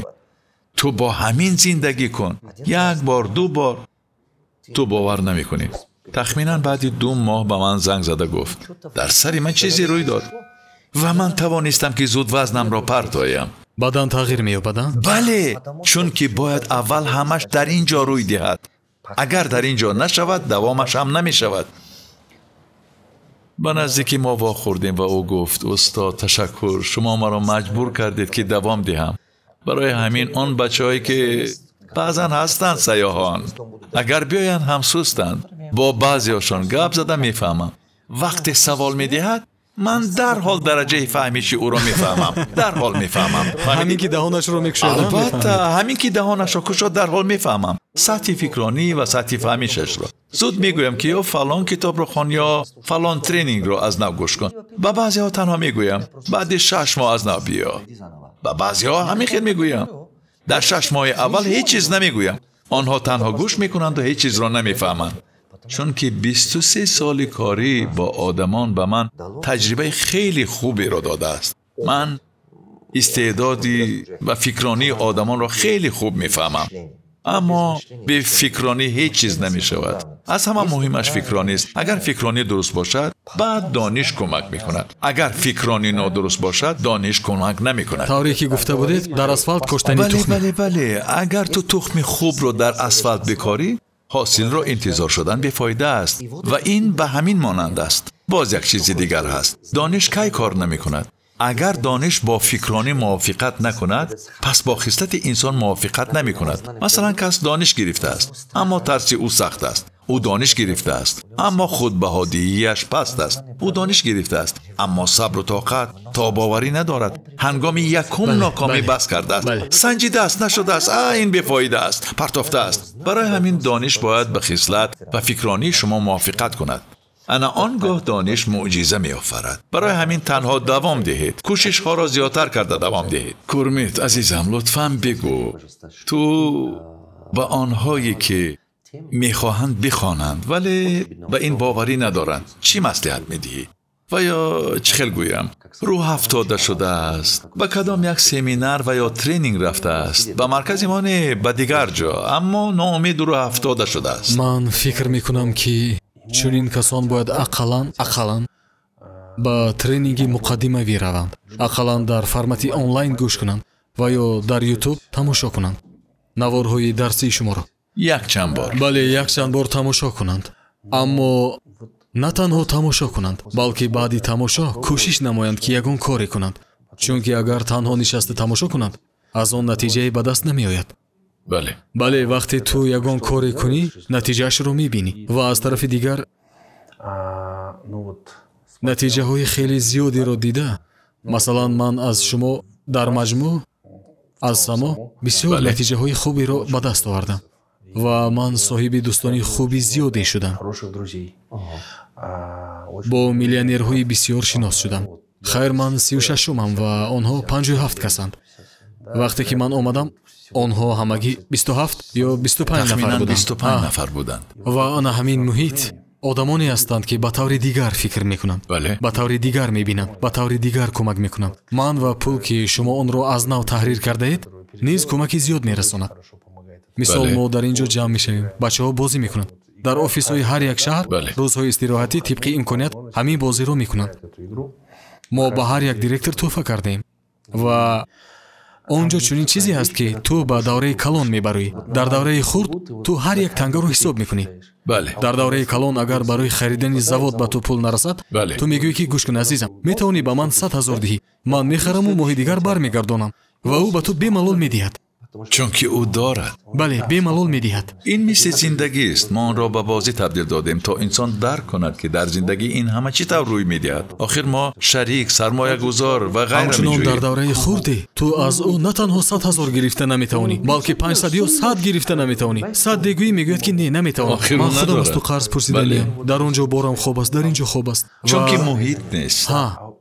ту бо ҳамин зиндагӣ кун. 1 бор, 2 бор. ту бовар намекунӣ. тахминан баъди 2 моҳ ба ман занг зада гуфт дар сари ман чизе рӯй дод ва ман тавонистам ки зуд вазнамро партоям. бадан тағйир меёбад? бале, чунки бояд аввал ҳамаш дар ин ҷо рӯй диҳад. агар дар ин ҷо нашавад, давомаш ҳам намешавад. ба наздики мо вохӯрдем ва ӯ гуфт устод ташаккур, шумо маро маҷбур кардед ки давом диҳам. барои ҳамин он бачаҳое ки баъзан ҳастанд сайёҳон, агар биёянд ҳам сустанд. бо баъзеҳошон гап зада мефаҳмам. вақте савол медиҳад, ман дарҳол дараҷаи фаҳмиши ӯро мефаҳмам. дарҳол мефаҳмам. ҳамин ки даҳонашро мекушод? албатта, ҳамин ки даҳонашро кушод дарҳол мефаҳмам. сатҳи фикронӣ ва сатҳи фаҳмишашро. зуд мегӯям ки ё фалон китобро хон, ё фалон тренингро аз нав гӯш кун. ба баъзеҳо танҳо мегӯям баъди 6 моҳ аз нав биё. ба баъзеҳо ҳамин хел мегӯям. дар 6 моҳи аввал ҳеҷ чиз намегӯям. онҳо танҳо гӯш мекунанду ҳеҷ чизро намефаҳманд. чунки 23 соли корӣ бо одамон ба ман таҷрибаи хеле хуберо додааст. ман истеъдоди ва фикронии одамонро хеле хуб мефаҳмам. аммо бефикронӣ ҳеҷ чиз намешавад. аз ҳама муҳимаш фикронист. агар фикронӣ дуруст бошад, баъд дониш кӯмак мекунад. агар фикронӣ нодуруст бошад, дониш кӯмак намекунад. тавре ки гуфта будед, дар асфалт коштани тухм. бале. агар ту тухми хубро дар асфалт бикорӣ, ҳосилро интизор шудан бефоида аст ва ин ба ҳамин монанд аст. боз як чизи дигар ҳаст. дониш кай кор намекунад? агар дониш бо фикронӣ мувофиқат накунад, пас бо хислати инсон мувофиқат намекунад. масалан, кас дониш гирифтааст, аммо тарси ӯ сахт аст. او دانش گرفته است اما خودبهادی‌اش پست است. او دانش گرفته است اما صبر و طاقت تاب‌آوری ندارد. هنگام یکم ناکامی بس کرده است. سنجیده است، نشده است، این بیفایده است، پرتافته است. برای همین دانش باید به خصلت و فکرانی شما موافقت کند. انا آنگاه دانش معجزه می آفرد. برای همین تنها دوام دهید. کوشش ها را زیادتر کرده دوام دهید. کرمیت عزیزم لطفاً بگو تو به آنهایی که میخواهند بخوانند ولی به این باوری ندارند چی مصلحت میدهی؟ و یا چه خیل گویم روح افتاده شده است، به کدام یک سمینار و یا ترینینگ رفته است، به مرکز ما نه به دیگر جا، اما ناامید روح افتاده شده است. من فکر میکنم که چنین کسان باید اقلان با тренинги مقدمه‌وی روند. اقلان در فرمتی آنلاین گوش کنند و یا در یوتیوب تماشا کنند نوارهای درسی شما را. یک چند بار. بله یک چند بار تماشا کنند. اما نه تنها تماشا کنند بلکه بعدی تماشا کوشش نمایند که یگان کاری کنند. چون که اگر تنها نشسته تماشا کنند از آن نتیجه به دست نمی آید. بله وقتی تو یگان کاری کنی نتیجهش رو میبینی و از طرف دیگر نتیجه های خیلی زیادی رو دیده. مثلا من از شما در مجموع از سما بسیار نتیجه های خوبی رو به دست آوردم و من صاحب دوستانی خوبی زیادی شدم. با میلیونرهای بسیار شناس شدم. خیر من 36م و آنها 57 کسند. وقتی که من آمدم آنها همگی 27 یا 25 نفر بودند. و آن همین محیط آدمانی هستند که به طور دیگر فکر میکنند، به طور دیگر میبینند، به طور دیگر کمک میکنند. من و پول که شما آن را از نو تحریر کرده اید نیز کمکی زیاد میرساند. مثال ما در اینجا جمع میشویم، بچه‌ها بازی میکنند. در آفیس‌های هر یک شهر روزهای استراحتی طبق امکانیت همین بازی رو میکنند. ما به هر یک دیرکتور توفه کردیم و اونجا چنین چیزی هست که تو به دوره کلان میبری. در دوره خرد تو هر یک تنگه رو حساب میکنی. در دوره کلان اگر برای خریدن زواد به تو پول نرسد تو میگویی که گوش کن عزیزم میتونی به من 100,000 دهی، من میخرم و ماه دیگر برمیگردانم و او به تو بی‌ملال میدهد. چون که او دارد. بله بی‌ملال میدهد. این مثل زندگی است. ما آن را به بازی تبدیل دادیم تا انسان درک کند که در زندگی این همه چی طور روی میدهد. آخر ما شریک، سرمایه گذار و غیره همچنان در دوره خردی تو از او نه تنها 100,000 گرفته نمیتونی بلکه 500 یا 100 گرفته نمیتونی. 100 دیگویی میگوید که نه نمیتونم. من خودم از تو قرض پرسیدم. در اونجا بارم خوب است، در اینجا خوب است. چون که محیط نیست.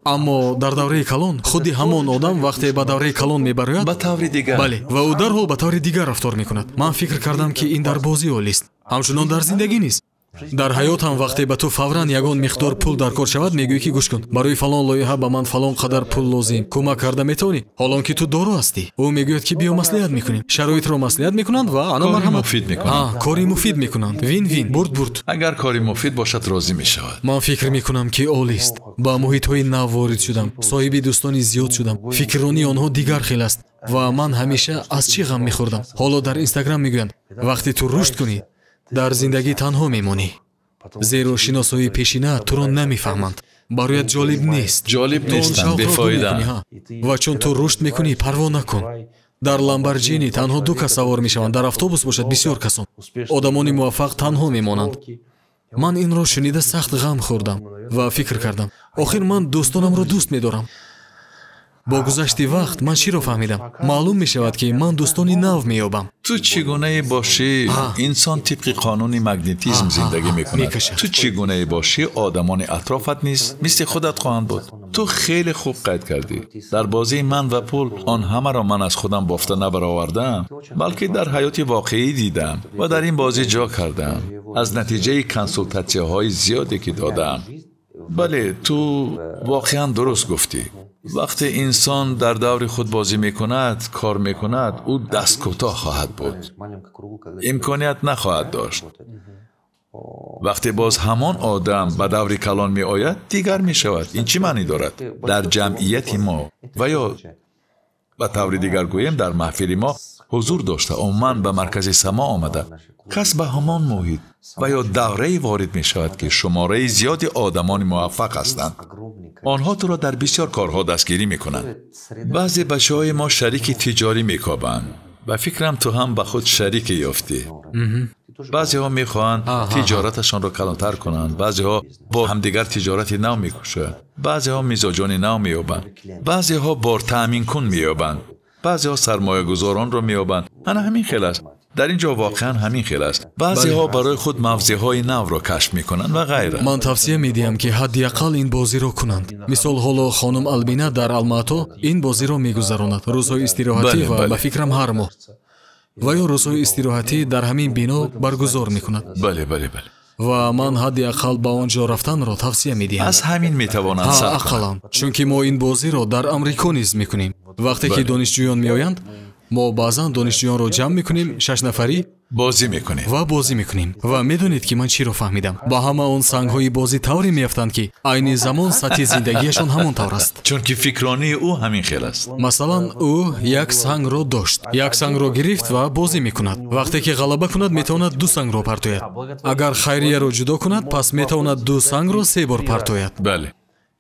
اما در دوره کلان خودی همان آدم وقتی به دوره کلان میبرد به طور دیگر بله و او درحال به طور دیگر رفتار میکند. من فکر کردم که این در بازی حالی است، همچنان در زندگی نیست. در حیات هم وقتی به تو فوراً یگان مقدار پول در کار شود میگویی که گوش کن برای فلان لایحه به من فلان قدر پول لازم، کمک کرده میتونی حالان که تو دارو هستی. او میگوید که بیا مصلحت میکنیم، شرایط رو مصلحت میکنند و انا مرحمت کاری مفید میکنند. وین وین برد. اگر کاری مفید باشد راضی میشود. من فکر میکنم که عالی است. با محیط های نو وارد شدم، صاحب دوستانی زیاد شدم، فکرانی آنها دیگر خیلی است و من همیشه از چی غم میخوردم. حالا در اینستاگرام میگویند وقتی تو رشد کنی در زندگی تنها میمونی، زیرا شناسایی پیشینه تو را نمیفهمند. برایت جالب نیستند، بیفایده. و چون تو رشد میکنی پروا نکن. در لامبورجینی تنها 2 کس سوار میشوند، در اتوبوس باشد بسیار کسان. آدمانی موفق تنها میمانند. من این را شنیده سخت غم خوردم و فکر کردم آخر من دوستانم را دوست میدارم. با گذشت وقت من چی رو فهمیدم؟ معلوم می شود که من دوستانی نو می یابم. تو چگونه باشی انسان طبق قانون مگنتیسم زندگی می کند. تو چگونه باشی آدمان اطرافت نیست مثل خودت خواهند بود. تو خیلی خوب قید کردی. در بازی من و پول آن همه را من از خودم بافته نبرآوردم بلکه در حیات واقعی دیدم و در این بازی جا کردم. از نتیجه کنسولتاسیون های زیادی که دادم. بله تو واقعا درست گفتی. وقتی انسان در دور خود بازی میکند، کار میکند، او دست کوتاه خواهد بود، امکانیت نخواهد داشت. وقتی باز همان آدم به دور کلان می آید دیگر می شود. این چی معنی دارد؟ در جمعیت ما و یا به طور دیگر گویم در محفل ما حضور داشته عموماً به مرکز سما آمده کس به همان محیط و یا دوره وارد می شود که شماره زیادی آدمان موفق هستند. آنها تو را در بسیار کارها دستگیری می کنند. بعضی بچه‌های ما شریک تجاری می کابند و فکرم تو هم به خود شریک یافتی. بعضی‌ها می‌خواهند تجارتشان را کلانتر کنند، بعضی‌ها با همدیگر تجارتی نو می‌کشند، بعضی‌ها میزاجان نو می‌یابند، بعضی‌ها بار تأمین کن می‌یابند، بعضی‌ها سرمایه‌گذاران را می‌یابند. انا همین خیلی است. در اینجا واقعا همین خیلی است. بعضی‌ها برای خود موضع‌های نو را کشف می‌کنند و غیره. من توصیه می‌دهم که حداقل این بازی را کنند. مثال حالا خانم البینا در الماتو این بازی را می‌گذراند. روزهای استراحتی و به فکرم هر ماه و یا روزهای استراحتی در همین بنا برگزار می‌کند. بله. و من حداقل با آنجا رفتن را توصیه می‌دهم. از همین می‌توانند صبر کنند. چونکه ما این بازی را در آمریکا نیز می‌کنیم. وقتی که دانشجویان می‌آیند ما بعضن دانشجویان رو جمع میکنیم 6 نفری بازی میکنیم و میدونید که من چی رو فهمیدم با همه اون سنگ‌های بازی طوری میافتند که عین زمان سطح زندگیشون همون طور است. چون که فکرانی او همین خیلی است. مثلا او یک سنگ رو داشت، یک سنگ رو گرفت و بازی میکند. وقتی که غلبه کند میتواند 2 سنگ رو پرتوید. اگر خیریه رو جدا کند پس میتواند 2 سنگ رو 3 بار پرتوید. بله.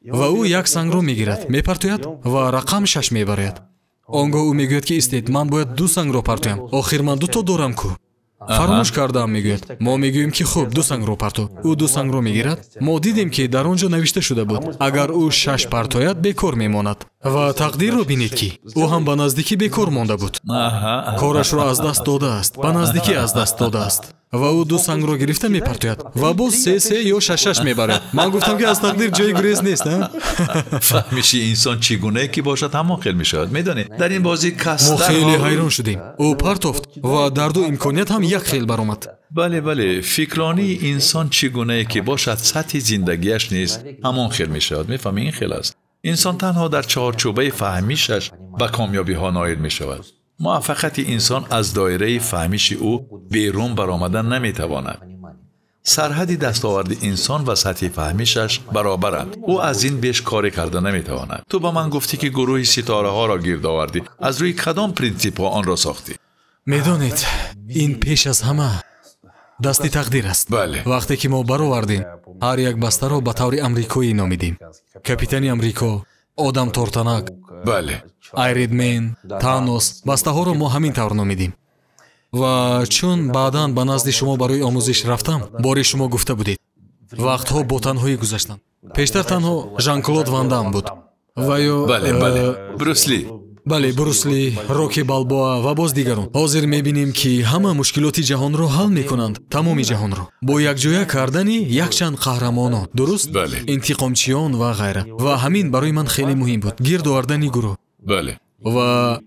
و او یک سنگ رو میگیرد میپرتوید و رقم 6 میبرد. آنگاه او میگوید که استید من باید 2 سنگ رو پرتویم. آخر من 2 تا دارم کو. فراموش کردم میگوید. ما میگوییم که خوب 2 سنگ رو پرتو. او 2 سنگ رو میگیرد. ما دیدیم که در آنجا نوشته شده بود اگر او 6 پرتوید بیکار میماند. و تقدیر رو بینید که او هم به نزدیکی بیکار مانده بود. کارش رو از دست داده است. به نزدیکی از دست داده است. و او 2 سنگ رو گرفته میپرتوید و باز 3 یا 6 میبرد. من گفتم که از تقدیر جای گریز نیست. فهمیشی انسان چگونه که باشد همون خیلی میشود. میدونید در این بازی کس ما خیلی حیران شدیم. او پرتافت و در 2 امکانیت هم یک خیل برآمد. بله فکرانی انسان چگونه که باشد سطح زندگیش نیست همون خیلی میشود. میفهمی این خیلی است. انسان تنها در چارچوبه فهمیشش به کامیابی ها نائل میشود. موفقیت انسان از دایره فهمیش او بیرون برآمدن نمیتواند. سرحد دستاورد انسان و سطح فهمیشش برابرند. او از این بیش کاری کرده نمیتواند. تو با من گفتی که گروه ستاره ها را گرد آوردی. از روی کدام پرینسیپ ها آن را ساختی؟ میدونید این پیش از همه دستی تقدیر است. بله. وقتی که ما برآوردیم هر یک بسته را به طور آمریکایی نامیدیم. کاپیتانی آمریکا، آدم تورتناک، بله. آیرون تانوس، بسته ها رو ما همین طور نامیدیم. و چون بعداً به نزد شما برای آموزش رفتم باری شما گفته بودید وقتها با تنهایی گذشتند. پیشتر تنها ژان کلود وان دام بود و یا بله بروس لی، راکی بالبوآ و باز دیگران. حاضر میبینیم که همه مشکلات جهان رو حل میکنند. تمامی جهان رو با یک جویا کردنی یک چند قهرمانان، درست؟ بله. انتقامچیان و غیره. و همین برای من خیلی مهم بود، گرد آوردن گروه. بله. و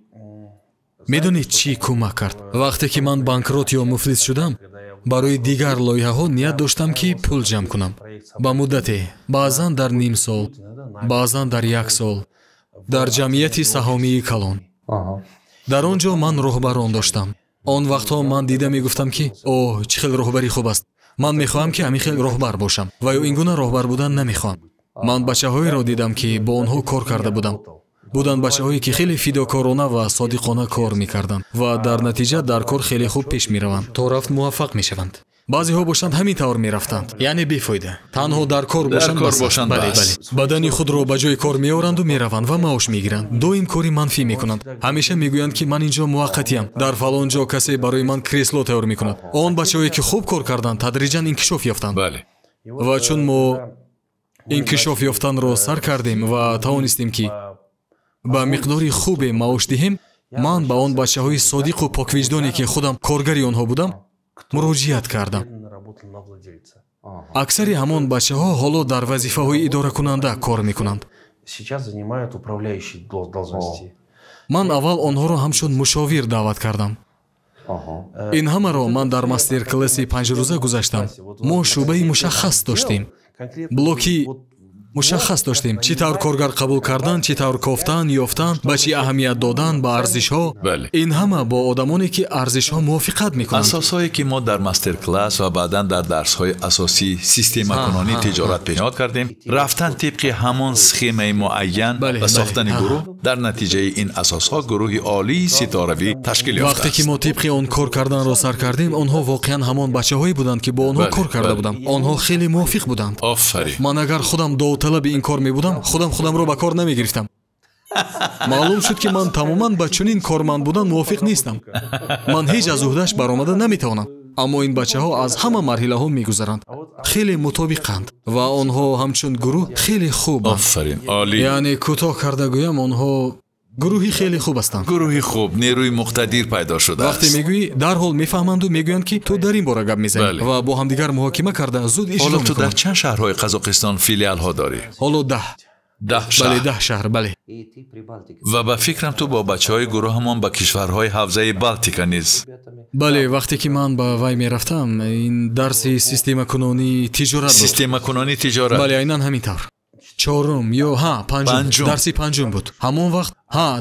میدونید چی کمک کرد؟ وقتی که من بانکروت یا مفلس شدم برای دیگر لایحه ها نیت داشتم که پول جمع کنم. با مدتی، بعضا در نیم سال، بعضا در 1 سال، در جمعیت سهامی کلان. در آنجا من رهبران داشتم. آن وقتها من دیده میگفتم که اوه چه خیلی رهبری خوب است. من میخواهم که همین خیلی رهبر باشم و یا این گونه رهبر بودن نمیخوام. من بچه‌هایی را دیدم که با آنها کار کرده بودم. بودن بچه‌هایی که خیلی فداکارانه و صادقانه کار میکردند و در نتیجه در کار خیلی خوب پیش میروند تا رفت موفق میشوند. بعضی ها باشند همین طور میرفتند، یعنی بیفایده، تنها در کار باشند. بله. بدن خود را به جای کار میآورند و میروند و معاش میگیرند. دویم کاری منفی میکنند. همیشه میگویند که من اینجا موقتیم، در فلان جا کسی برای من کریسلو تیار میکند. آن بچه‌هایی که خوب کار کردند تدریجاً انکشاف یافتند. بله. و چون ما انکشاف یافتن را سر کردیم و توانستیم که با مقداری خوب معاش دهیم، من با آن بچه‌های صادق و پاکوجدانی که خودم کارگری آنها بودم مراجعت کردم. اکثری همان بچه‌ها حالا در وظیفه‌های اداره کننده کار می‌کنند. من اول آنها را همچون مشاور دعوت کردم. این همه را من در مستر کلاس 5 روزه گذاشتم. ما شعبه مشخص داشتیم. بلوکی مشخص داشتیم چی طور کارگر قبول کردن، چی طور کافتن، یافتن، به چی اهمیت دادن، به ارزش ها. بله. این همه با آدمانی که ارزش ها موافقت میکنند. اساسایی که ما در مستر کلاس و بعداً در درس های اساسی سیستم کنانی تجارت پیشنهاد کردیم، رفتن طبق همان سخمه معین و ساختن گروه. در نتیجه این اساس ها گروه عالی ستاره‌ای تشکیل یافت. وقتی که ما طبق آن کار کردن را سر کردیم، آنها واقعا همان بچه‌هایی بودند که با آنها کار کرده بودم. آنها خیلی موافق بودند. آفرین. من اگر خودم داوطلب این کار می بودم، خودم را به کار نمی گرفتم. معلوم شد که من تماما با چنین کارمند بودن موافق نیستم. من هیچ از عهده‌اش برآمده نمیتوانم. аммо ин бачаҳо аз ҳама марҳилаҳо мегузаранд, хеле мутобиқанд ва онҳо ҳамчун гурӯҳ хеле хубанд. офарин, олӣ. яъне кӯтоҳ карда гӯям, онҳо гурӯҳи хеле хуб ҳастанд. гурӯҳи хуб, нерӯи муқтадир пайдо шудааст. вақте мегӯӣ, дарҳол мефаҳманду мегӯянд ки ту дар ин бора гап мезанӣ ва бо ҳамдигар муҳокима карда зуд иҷро ҳоло ту дар мекунанд. чанд шаҳрҳои Қазоқистон филиалҳо дорӣ? ҳоло 10. 10 бале, шаҳр. 10 шаҳр, бале. ва ба фикрам ту бо бачаҳои гурӯҳамон ба кишварҳои ҳавзаи Балтика низ. бале, вақте ки ман ба вай мерафтам, ин дарси системакунонии тиҷорат буд. системакунонии тиҷорат. бале, айнан ҳамин тавр. чорум ё панҷум, Панҷум. дарси панҷум буд. ҳамон вақт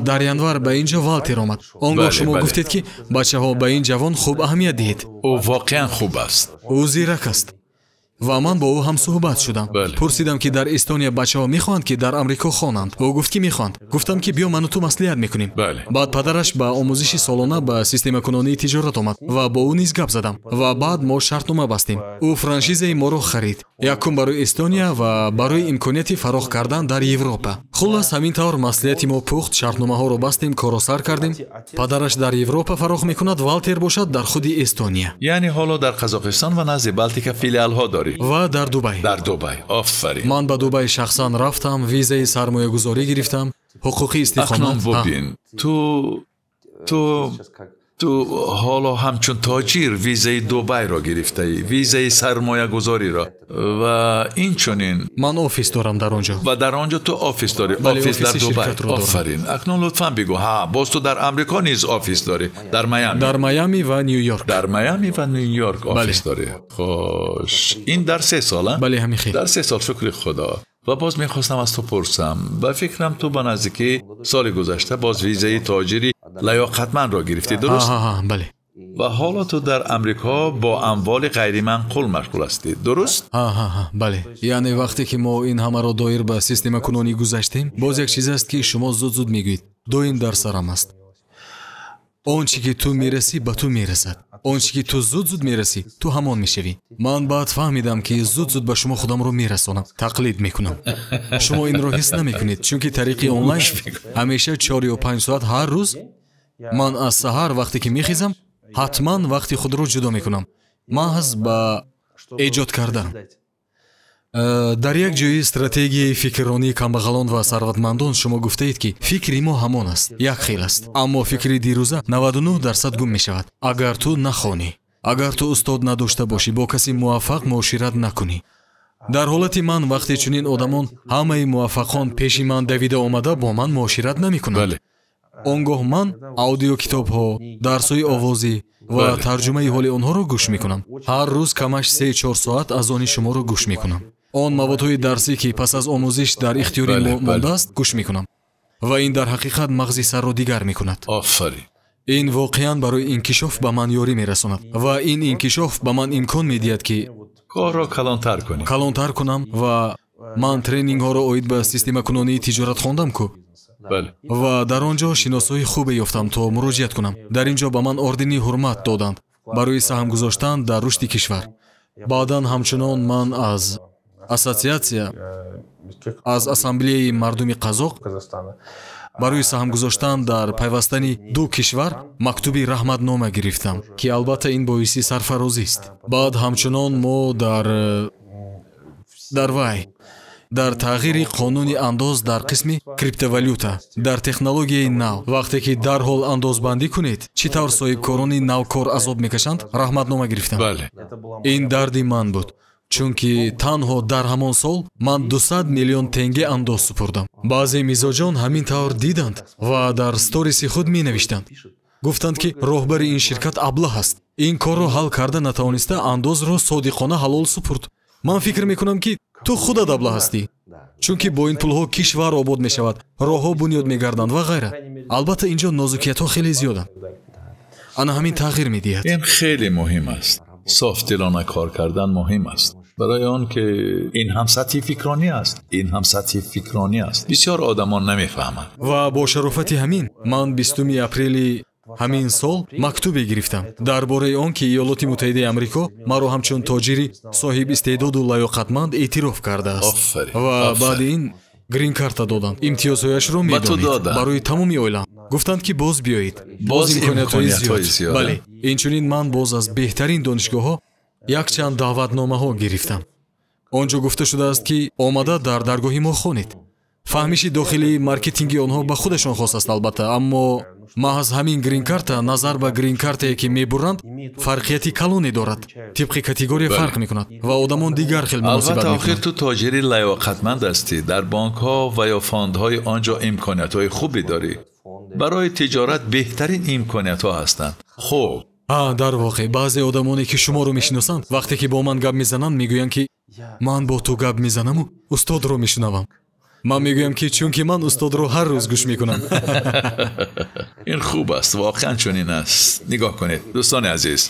дар январ ба инҷо Валтер омад. Он гоҳ Бале, шумо бале. гуфтед ки бачаҳо ба ин ҷавон хуб аҳамият диҳед. ӯ воқеан хуб аст. ӯ зирак аст. ва ман бо ӯ ҳам суҳбат шудам. Бале. пурсидам ки дар Эстония бачаҳо мехоҳанд ки дар Амрико хонанд. ӯ гуфт ки мехоҳанд. гуфтам ки биё ману ту маслиҳат мекунем. Бале. баъд падараш ба омӯзиши солона ба системакунонии тиҷорат омад ва бо ӯ низ гап задам ва баъд мо шартнома бастем. ӯ франшизаи моро харид. Якум барои Эстония ва барои имконияти фароғ кардан дар Европа. хуллас ҳамин тавр маслиҳати мо пухт, шартномаҳоро бастем, коро сар кардем. падараш дар Европа фароғ мекунад, Валтер бошад дар худи Эстония яъне ҳоло дар Қазоқистон ва назди Балтика филиалҳо дорӣ? ва дар Дубай. дар Дубай. офарин. ман ба Дубай шахсан рафтам, визаи сармоягузорӣ гирифтам, ҳуқуқи акнун истиқомат. бубин, ту ҳоло ҳамчун тоҷир визаи Дубайро гирифтаӣ, визаи сармоягузориро ва инчунин ман офис дорам дар онҷо. ва дар онҷо ту офис дорӣ. Бале, офис дар офиси Дубай. ширкатро дорам. офарин. акнун лутфан бигӯ, боз ту дар Амрико низ офис дорӣ? дар Майами? дар Майами ва Нью-Йорк. дар Майами ва Нью-Йорк офис Бале. дорӣ. хош, ин дар 3 сол? бале, ҳамин хел. дар 3 сол, шукри худо. ва боз мехостам аз ту пурсам, ба фикрам ту ба наздики соли гузашта боз визаи тоҷири лаёқатмандро гирифтӣ, дуруст? бале. ва ҳоло ту дар Амрико бо амволи ғайриманқул машғул ҳастӣ, дуруст? бале. яъне вақте ки мо ин ҳамаро доир ба системакунонӣ гузаштем, боз як чиз аст ки шумо зуд мегӯед. доим дар сарам аст. он чӣ ки ту мерасӣ ба ту мерасад. он чӣ ки ту зуд мерасӣ, ту ҳамон мешавӣ. ман баъд фаҳмидам ки зуд ба шумо худамро мерасонам, тақлид мекунам. шумо инро ҳис намекунед, чунки тариқи онлайн ҳамеша 4 ё 5 соат ҳар рӯз ман аз саҳар вақте ки мехезам, ҳатман вақти худро ҷудо мекунам, маҳз ба эҷод кардан. дар як ҷои стратегияи фикрронии камбағалон ва сарватмандон шумо гуфтаед ки фикри мо ҳамон аст, як хел аст, аммо фикри дирӯза 99% гум мешавад агар ту нахонӣ, агар ту устод надошта бошӣ, бо каси муваффақ муошират накунӣ. дар ҳолати ман вақте чунин одамон ҳамаи муваффақон пеши ман давида омада бо ман муошират намекунанд. он гоҳ ман аудиокитобҳо, дарсҳои овозӣ ва тарҷумаи ҳоли онҳоро гӯш мекунам. ҳар рӯз камаш 3-4 соат аз они шуморо гӯш мекунам. он маводҳои дарсӣ ки пас аз омӯзиш дар ихтиёри мо мондааст гӯш мекунам ва ин дар ҳақиқат мағзи сарро дигар мекунад. офарин. ин воқеан барои инкишоф ба ман ёрӣ мерасонад ва ин инкишоф ба ман имкон медиҳад ки корро калонтар кунам ва ман тренингҳоро оид ба системакунонии тиҷорат хондам ку ва дар он ҷо шиносои хубе ёфтам то муроҷиат кунам. дар ин ҷо ба ман ордени ҳурмат доданд барои саҳм гузоштан дар рушди кишвар. баъдан ҳамчунон ман аз ассотсиатсия, аз ассамблеяи мардуми қазоқ барои саҳм гузоштан дар пайвастани ду кишвар мактуби раҳматнома гирифтам ки албатта ин боиси сарфарозист. баъд ҳамчунон мо дар вай дар тағйири қонуни андоз дар қисми криптовалюта, дар технологияи нав, вақте ки дарҳол андозбандӣ кунед чӣ тавр соҳибкорони навкор азоб мекашанд, раҳматнома гирифтам. ин дарди ман буд, чунки танҳо дар ҳамон сол ман 200 миллион тенге андоз супурдам. баъзе мизоҷон ҳамин тавр диданд ва дар сториси худ менавиштанд. гуфтанд ки роҳбари ин ширкат аблаҳ аст, ин корро ҳал карда натавониста андозро содиқона ҳалол супурд. ман фикр мекунам ки ту худат аблаҳ ҳастӣ, чунки бо ин пулҳо кишвар обод мешавад, роҳҳо бунёд мегарданд ва ғайра. албатта инҷо нозукиятҳо хеле зиёданд. ана ҳамин тағйир медиҳад. ин хеле муҳим аст. софдилона кор кардан муҳим аст. барои он ки ин ҳам сатҳи фикронӣ аст. бисёр одамон намефаҳманд. ва бо шарофати ҳамин ман 20 апрели ҳамин сол мактубе гирифтам дар бораи он ки Иёлоти Муттаҳидаи Амрико маро ҳамчун тоҷири соҳиб истеъдоду лаёқатманд эътироф кардааст. ва баъди ин грин карта доданд. Имтиёзҳояшро медонид. Барои тамоми оила гуфтанд ки боз биёед. Боз имкониятҳои зиёд. Бале, инчунин ман боз аз беҳтарин донишгоҳҳо якчанд даъватномаҳо гирифтам. онҷо гуфта шудааст ки омада дар даргоҳи мо хонед. фаҳмиши дохилии маркетинги онҳо ба худашон хос аст албатта, аммо маҳз ҳамин грин карта назар ба грин картае ки мебуранд фарқияти калоне дорад. тибқи категория фарқ мекунад ва одамон дигар хел муносибат албатта охир мекунанд. ту тоҷири лаёқатманд ҳастӣ. дар бонкҳо ва ё фондҳои онҷо имкониятҳои хубе дорӣ. барои тиҷорат беҳтарин имкониятҳо ҳастанд. хуб, дар воқеъ баъзе одамоне ки шуморо мешиносанд вақте ки бо ман гап мезананд мегӯянд ки ман бо ту гап мезанаму устодро мешунавам. ман мегӯям ки чунки ман устодро ҳар рӯз гӯш мекунам. ин хуб аст, воқеан чунин аст. нигоҳ кунед дӯстони азиз,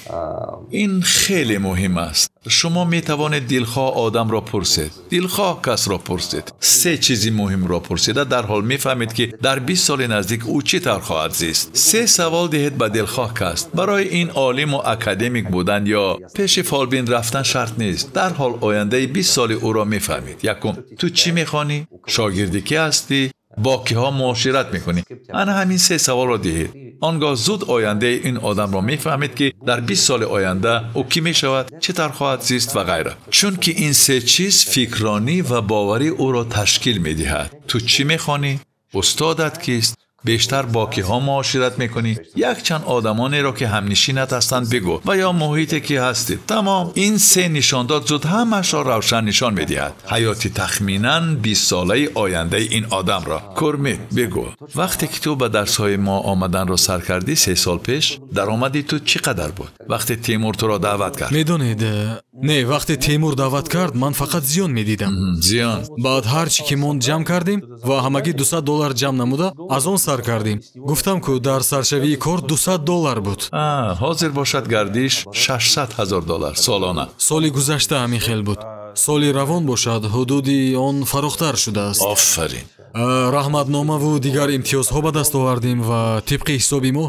ин хеле муҳим аст. шумо метавонед дилхоҳ одамро пурсед, дилхоҳ касро пурсед, се чизи муҳимро пурсида дар ҳол мефаҳмед ки дар 20 соли наздик ӯ чӣ тавр хоҳад зист. се савол диҳед ба дилхоҳ кас. барои ин олиму академик будан ё пеши фолбин рафтан шарт нест. дар ҳол ояндаи 20 соли ӯро мефаҳмед. якум, ту чӣ мехонӣ? шогирди кӣ ҳастӣ? бо киҳо муошират мекунӣ? ана ҳамин се саволро диҳед. он гоҳ зуд ояндаи ин одамро мефаҳмед ки дар 20 соли оянда ӯ кӣ мешавад, чӣ тавр хоҳад зист ва ғайра. чунки ин се чиз фикронӣ ва боварӣ ӯро ташкил медиҳад. ту чӣ мехонӣ? устодат кист? бештар бо киҳо муошират мекунӣ? якчанд одамонеро ки ҳамнишинат ҳастанд бигӯ ва ё муҳите ки ҳастед. тамом. ин се нишондод зуд ҳамаашро равшан нишон медиҳад. ҳаёти тахминан 20 солаи ояндаи ин одамро. курмит, бигӯ, вақте ки ту ба дарсҳои мо омаданро сар кардӣ 3 сол пеш, даромади ту чӣ қадар буд? вақте Теймур туро даъват кард? медонед, не, вақте Теймур даъват кард ман фақат зиён медидам. зиён. баъд ҳар чӣ ки монд ҷамъ кардем ва ҳамагӣ $200 ҷамъ намуда аз он сар кардем. гуфтам ку дар саршавии кор $200 буд. ҳозир бошад гардиш $600,000 солона. соли гузашта ҳамин хел буд. соли равон бошад ҳудуди он фарохтар шудааст. офарин. раҳматномаву дигар имтиёзҳо ба даст овардем ва тибқи ҳисоби мо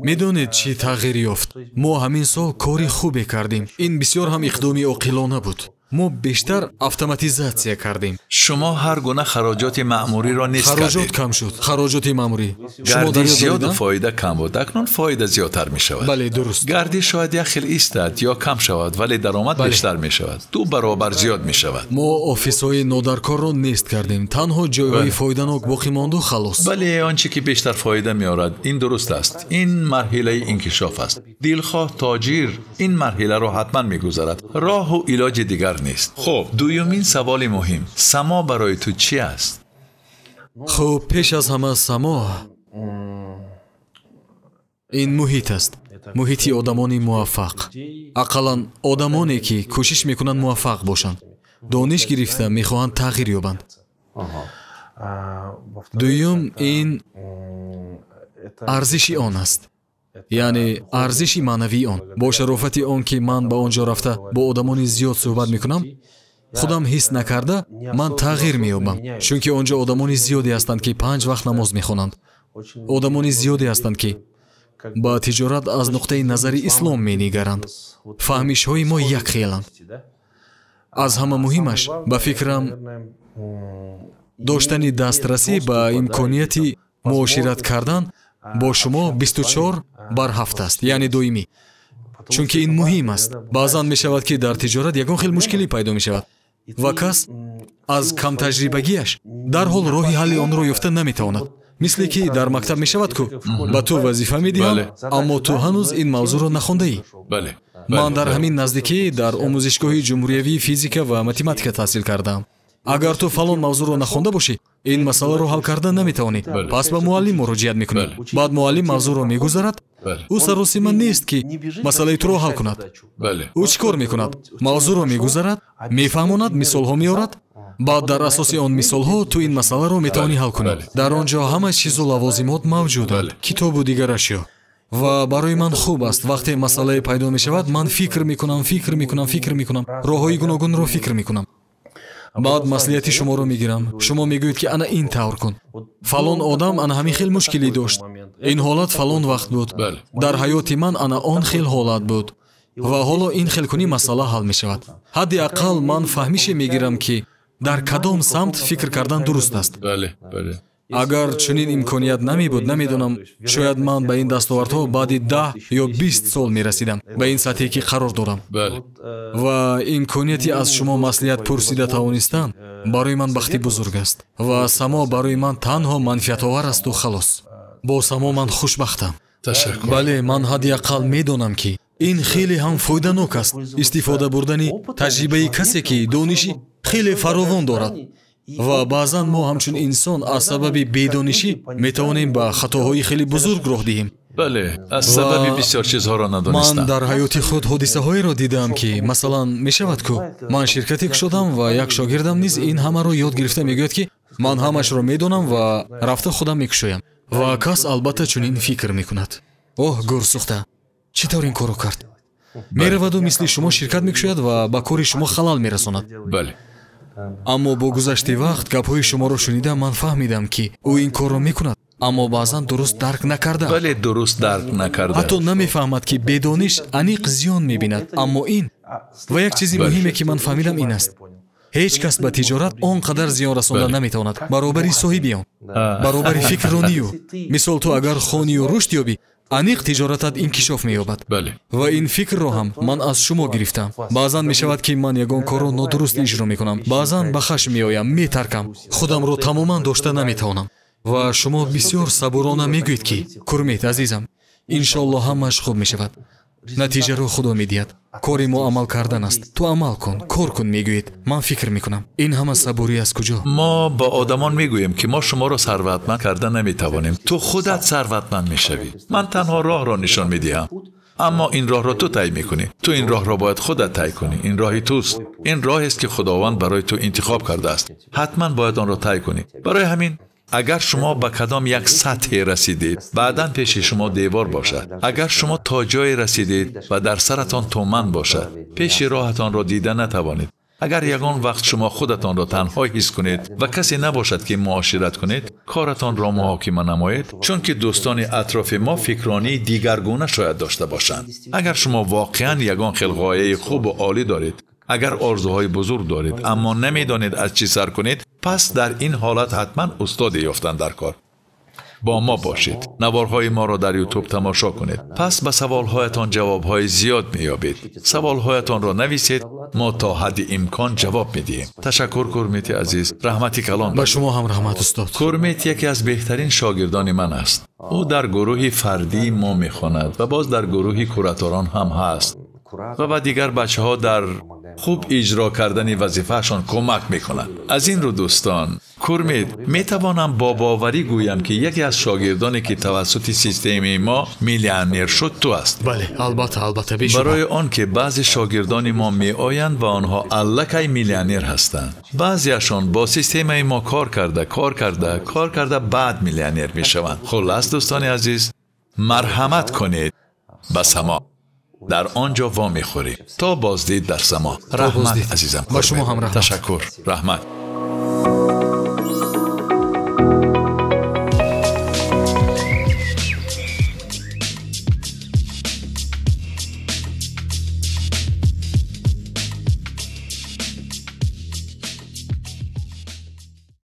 медонед чӣ тағйир ёфт. мо ҳамин сол кори хубе кардем. ин бисёр ҳам иқдоми оқилона буд. мо бештар автоматизатсия кардем. шумо ҳар гуна хароҷоти маъмуриро нест кардед. хароҷот кам шуд. хароҷоти маъмурӣ. гардиш зиёду фоида кам буд. акнун фоида зиёдтар мешавад. бале, дуруст. гардиш шояд як хел истад ё кам шавад, вале даромад бештар мешавад. 2 баробар зиёд мешавад. мо офисҳои нодаркорро нест кардем. танҳо ҷойҳои фоиданок боқӣ монду халос. бале, он чӣ ки бештар фоида меорад, ин дуруст аст. ин марҳилаи инкишоф аст. дилхоҳ тоҷир ин марҳиларо ҳатман мегузарад. роҳу илоҷи дигар нест. хуб, дуюмин саволи муҳим. само барои ту чӣ аст? хуб, пеш аз ҳама само ин муҳит аст. муҳити одамони муваффақ. ақаллан одамоне ки кӯшиш мекунанд муваффақ бошанд, дониш гирифта мехоҳанд тағйир ёбанд. дуюм, ин арзиши он аст. яъне арзиши маънавии он. бо шарофати он ки ман ба он ҷо рафта бо одамони зиёд суҳбат мекунам, худам ҳис накарда ман тағйир меёбам. чунки он ҷо одамони зиёде ҳастанд ки 5 вақт намоз мехонанд. одамони зиёде ҳастанд ки ба тиҷорат аз нуқтаи назари ислом менигаранд. фаҳмишҳои мо якхеланд. аз ҳама муҳимаш ба фикрам доштани дастрасӣ ба имконияти муошират кардан бо шумо 24/7 аст, яъне доимӣ. чунки ин муҳим аст. баъзан мешавад ки дар тиҷорат ягон хел мушкилӣ пайдо мешавад ва кас аз камтаҷрибагиаш дарҳол роҳи ҳалли онро ёфта наметавонад. мисле ки дар мактаб мешавад ку ба ту вазифа медиҳам, аммо ту ҳанӯз ин мавзӯъро нахондаӣ. ман дар ҳамин наздикӣ дар омӯзишгоҳи ҷумҳуриявии физика ва математика таҳсил кардаам. агар ту фалон мавзӯъро нахонда бошӣ, ин масъаларо ҳал карда наметавонӣ. пас ба муаллим муроҷиат мекунӣ. баъд муаллим мавзӯъро мегузарад. ӯ саросима нест ки масъалаи туро ҳал кунад. ӯ чӣ кор мекунад? мавзӯъро мегузарад, мефаҳмонад, мисолҳо меорад. баъд дар асоси он мисолҳо ту ин масъаларо метавонӣ ҳал кунӣ. дар он ҷо ҳама чизу лавозимот мавҷуданд, китобу дигар ашё. ва барои ман хуб аст вақте масъалае пайдо мешавад, ман фикр мекунам, роҳҳои гуногунро фикр мекунам. баъд маслиҳати шуморо мегирам. шумо мегӯед ки ана ин тавр кун. фалон одам ана ҳамин хел мушкилӣ дошт. ин ҳолат фалон вақт буд. дар ҳаёти ман ана он хел ҳолат буд. ва ҳоло ин хел кунӣ масъала ҳал мешавад. ҳадди аққал ман фаҳмише мегирам ки дар кадом самт фикр кардан дуруст аст. бале бале агар чунин имконият намебуд, намедонам шояд ман ба ин дастовардҳо баъди 10 ё 20 сол мерасидам ба ин сатҳе ки қарор дорам. бале ва имконияти аз шумо маслиҳат пурсида тавонистан барои ман бахти бузург аст ва само барои ман танҳо манфиатовар асту халос. бо само ман хушбахтам. ташаккур. бале, ман ҳадди ақал медонам ки ин хеле ҳам фоиданок аст. истифода бурдани таҷрибаи касе ки дониши хеле фаровон дорад. ва баъзан мо ҳамчун инсон аз сабаби бедонишӣ метавонем ба хатоҳои хеле бузург роҳ диҳем. бале аз сабаби бисёр чизҳоро ман надонистам. дар ҳаёти худ ҳодисаҳоеро дидам ки масалан мешавад ку ман ширкате кушодам ва як шогирдам низ ин ҳамаро ёд гирифта мегӯяд ки ман ҳамашро медонам ва рафта худам мекушоям. ва кас албатта чунин фикр мекунад. оҳ гурсухта, чӣ тавр ин корро кард? мераваду мисли шумо ширкат мекушояд ва ба кори шумо халал мерасонад. бале аммо бо гузашти вақт гапҳои шуморо шунида ман фаҳмидам ки ӯ ин корро мекунад, аммо баъзан дуруст дарк накарда. бале дуруст дарк накарда. ҳатто намефаҳмад ки бедониш аниқ зиён мебинад. аммо ин ва як чизи муҳиме ки ман фаҳмидам ин аст: ҳеҷ кас ба тиҷорат он қадар зиён расонда наметавонад баробари соҳиби он, баробари фикрронию. мисол ту агар хонию рушд ёбӣ, аниқ тиҷоратат инкишоф меёбад. бале ва ин фикрро ҳам ман аз шумо гирифтам. баъзан мешавад ки ман ягон корро нодуруст иҷро мекунам, баъзан ба хашм меоям, метаркам, худамро тамоман дошта наметавонам. ва шумо бисёр сабурона мегӯед ки Курмет азизам, иншоаллоҳ ҳамааш хуб мешавад. натиҷаро худо медиҳад. кори мо амал кардан аст. ту амал кун, кор кун мегӯед. ман фикр мекунам ин ҳама сабурӣ аз куҷо? мо ба одамон мегӯем ки мо шуморо сарватманд карда наметавонем. ту худат сарватманд мешавӣ. ман танҳо роҳро нишон медиҳам. аммо ин роҳро ту тай мекунӣ. ту ин роҳро бояд худат тай кунӣ. ин роҳи туст. ин роҳест ки худованд барои ту интихоб кардааст. ҳатман бояд онро тай кунӣ. барои ҳамин агар шумо ба кадом як сатҳе расидед, баъдан пеши шумо девор бошад. агар шумо то ҷое расидед ва дар саратон туман бошад, пеши роҳатонро дида натавонед. агар ягон вақт шумо худатонро танҳо ҳис кунед ва касе набошад ки муошират кунед, коратонро муҳокима намоед, чунки дӯстони атрофи мо фикронии дигаргуна шояд дошта бошанд. агар шумо воқеан ягон хел ғояи хубу олӣ доред, агар орзуҳои бузург доред, аммо намедонед аз чӣ сар кунед, пас дар ин ҳолат ҳатман устоди ёфтан дар кор. با ما باشید. نوارهای ما را در یوتیوب تماشا کنید. پس به سوالهایتان جوابهای زیاد می‌یابید. سوالهایتان را نویسید، ما تا حد امکان جواب می‌دهیم. تشکر کورمیت عزیز. رحمتی کلان. به شما هم رحمت استاد. کورمیت یکی از بهترین شاگردان من است. او در گروه فردی ما می‌خواند و باز در گروه کوراتوران هم هست. و به دیگر بچه‌ها در خوب اجرا کردن وظیفه‌شان کمک می‌کنند. از این رو دوستان، کورمیت می‌توانم با باوری گویم که یکی از شاگردانی که توسط سیستم ما میلیونر شد تو است. بله، البته بیشتر. برای آن که بعضی شاگردان ما می‌آیند و آنها الکی میلیونر هستند. بعضیشان با سیستم ما کار کرده بعد میلیونر میشوند. خلاص دوستان عزیز، مرحمت کنید به سما. در آنجا وا میخوریم تا بازدید در سما. رحمت عزیزم. با شما هم رحمت. تشکر. رحمت.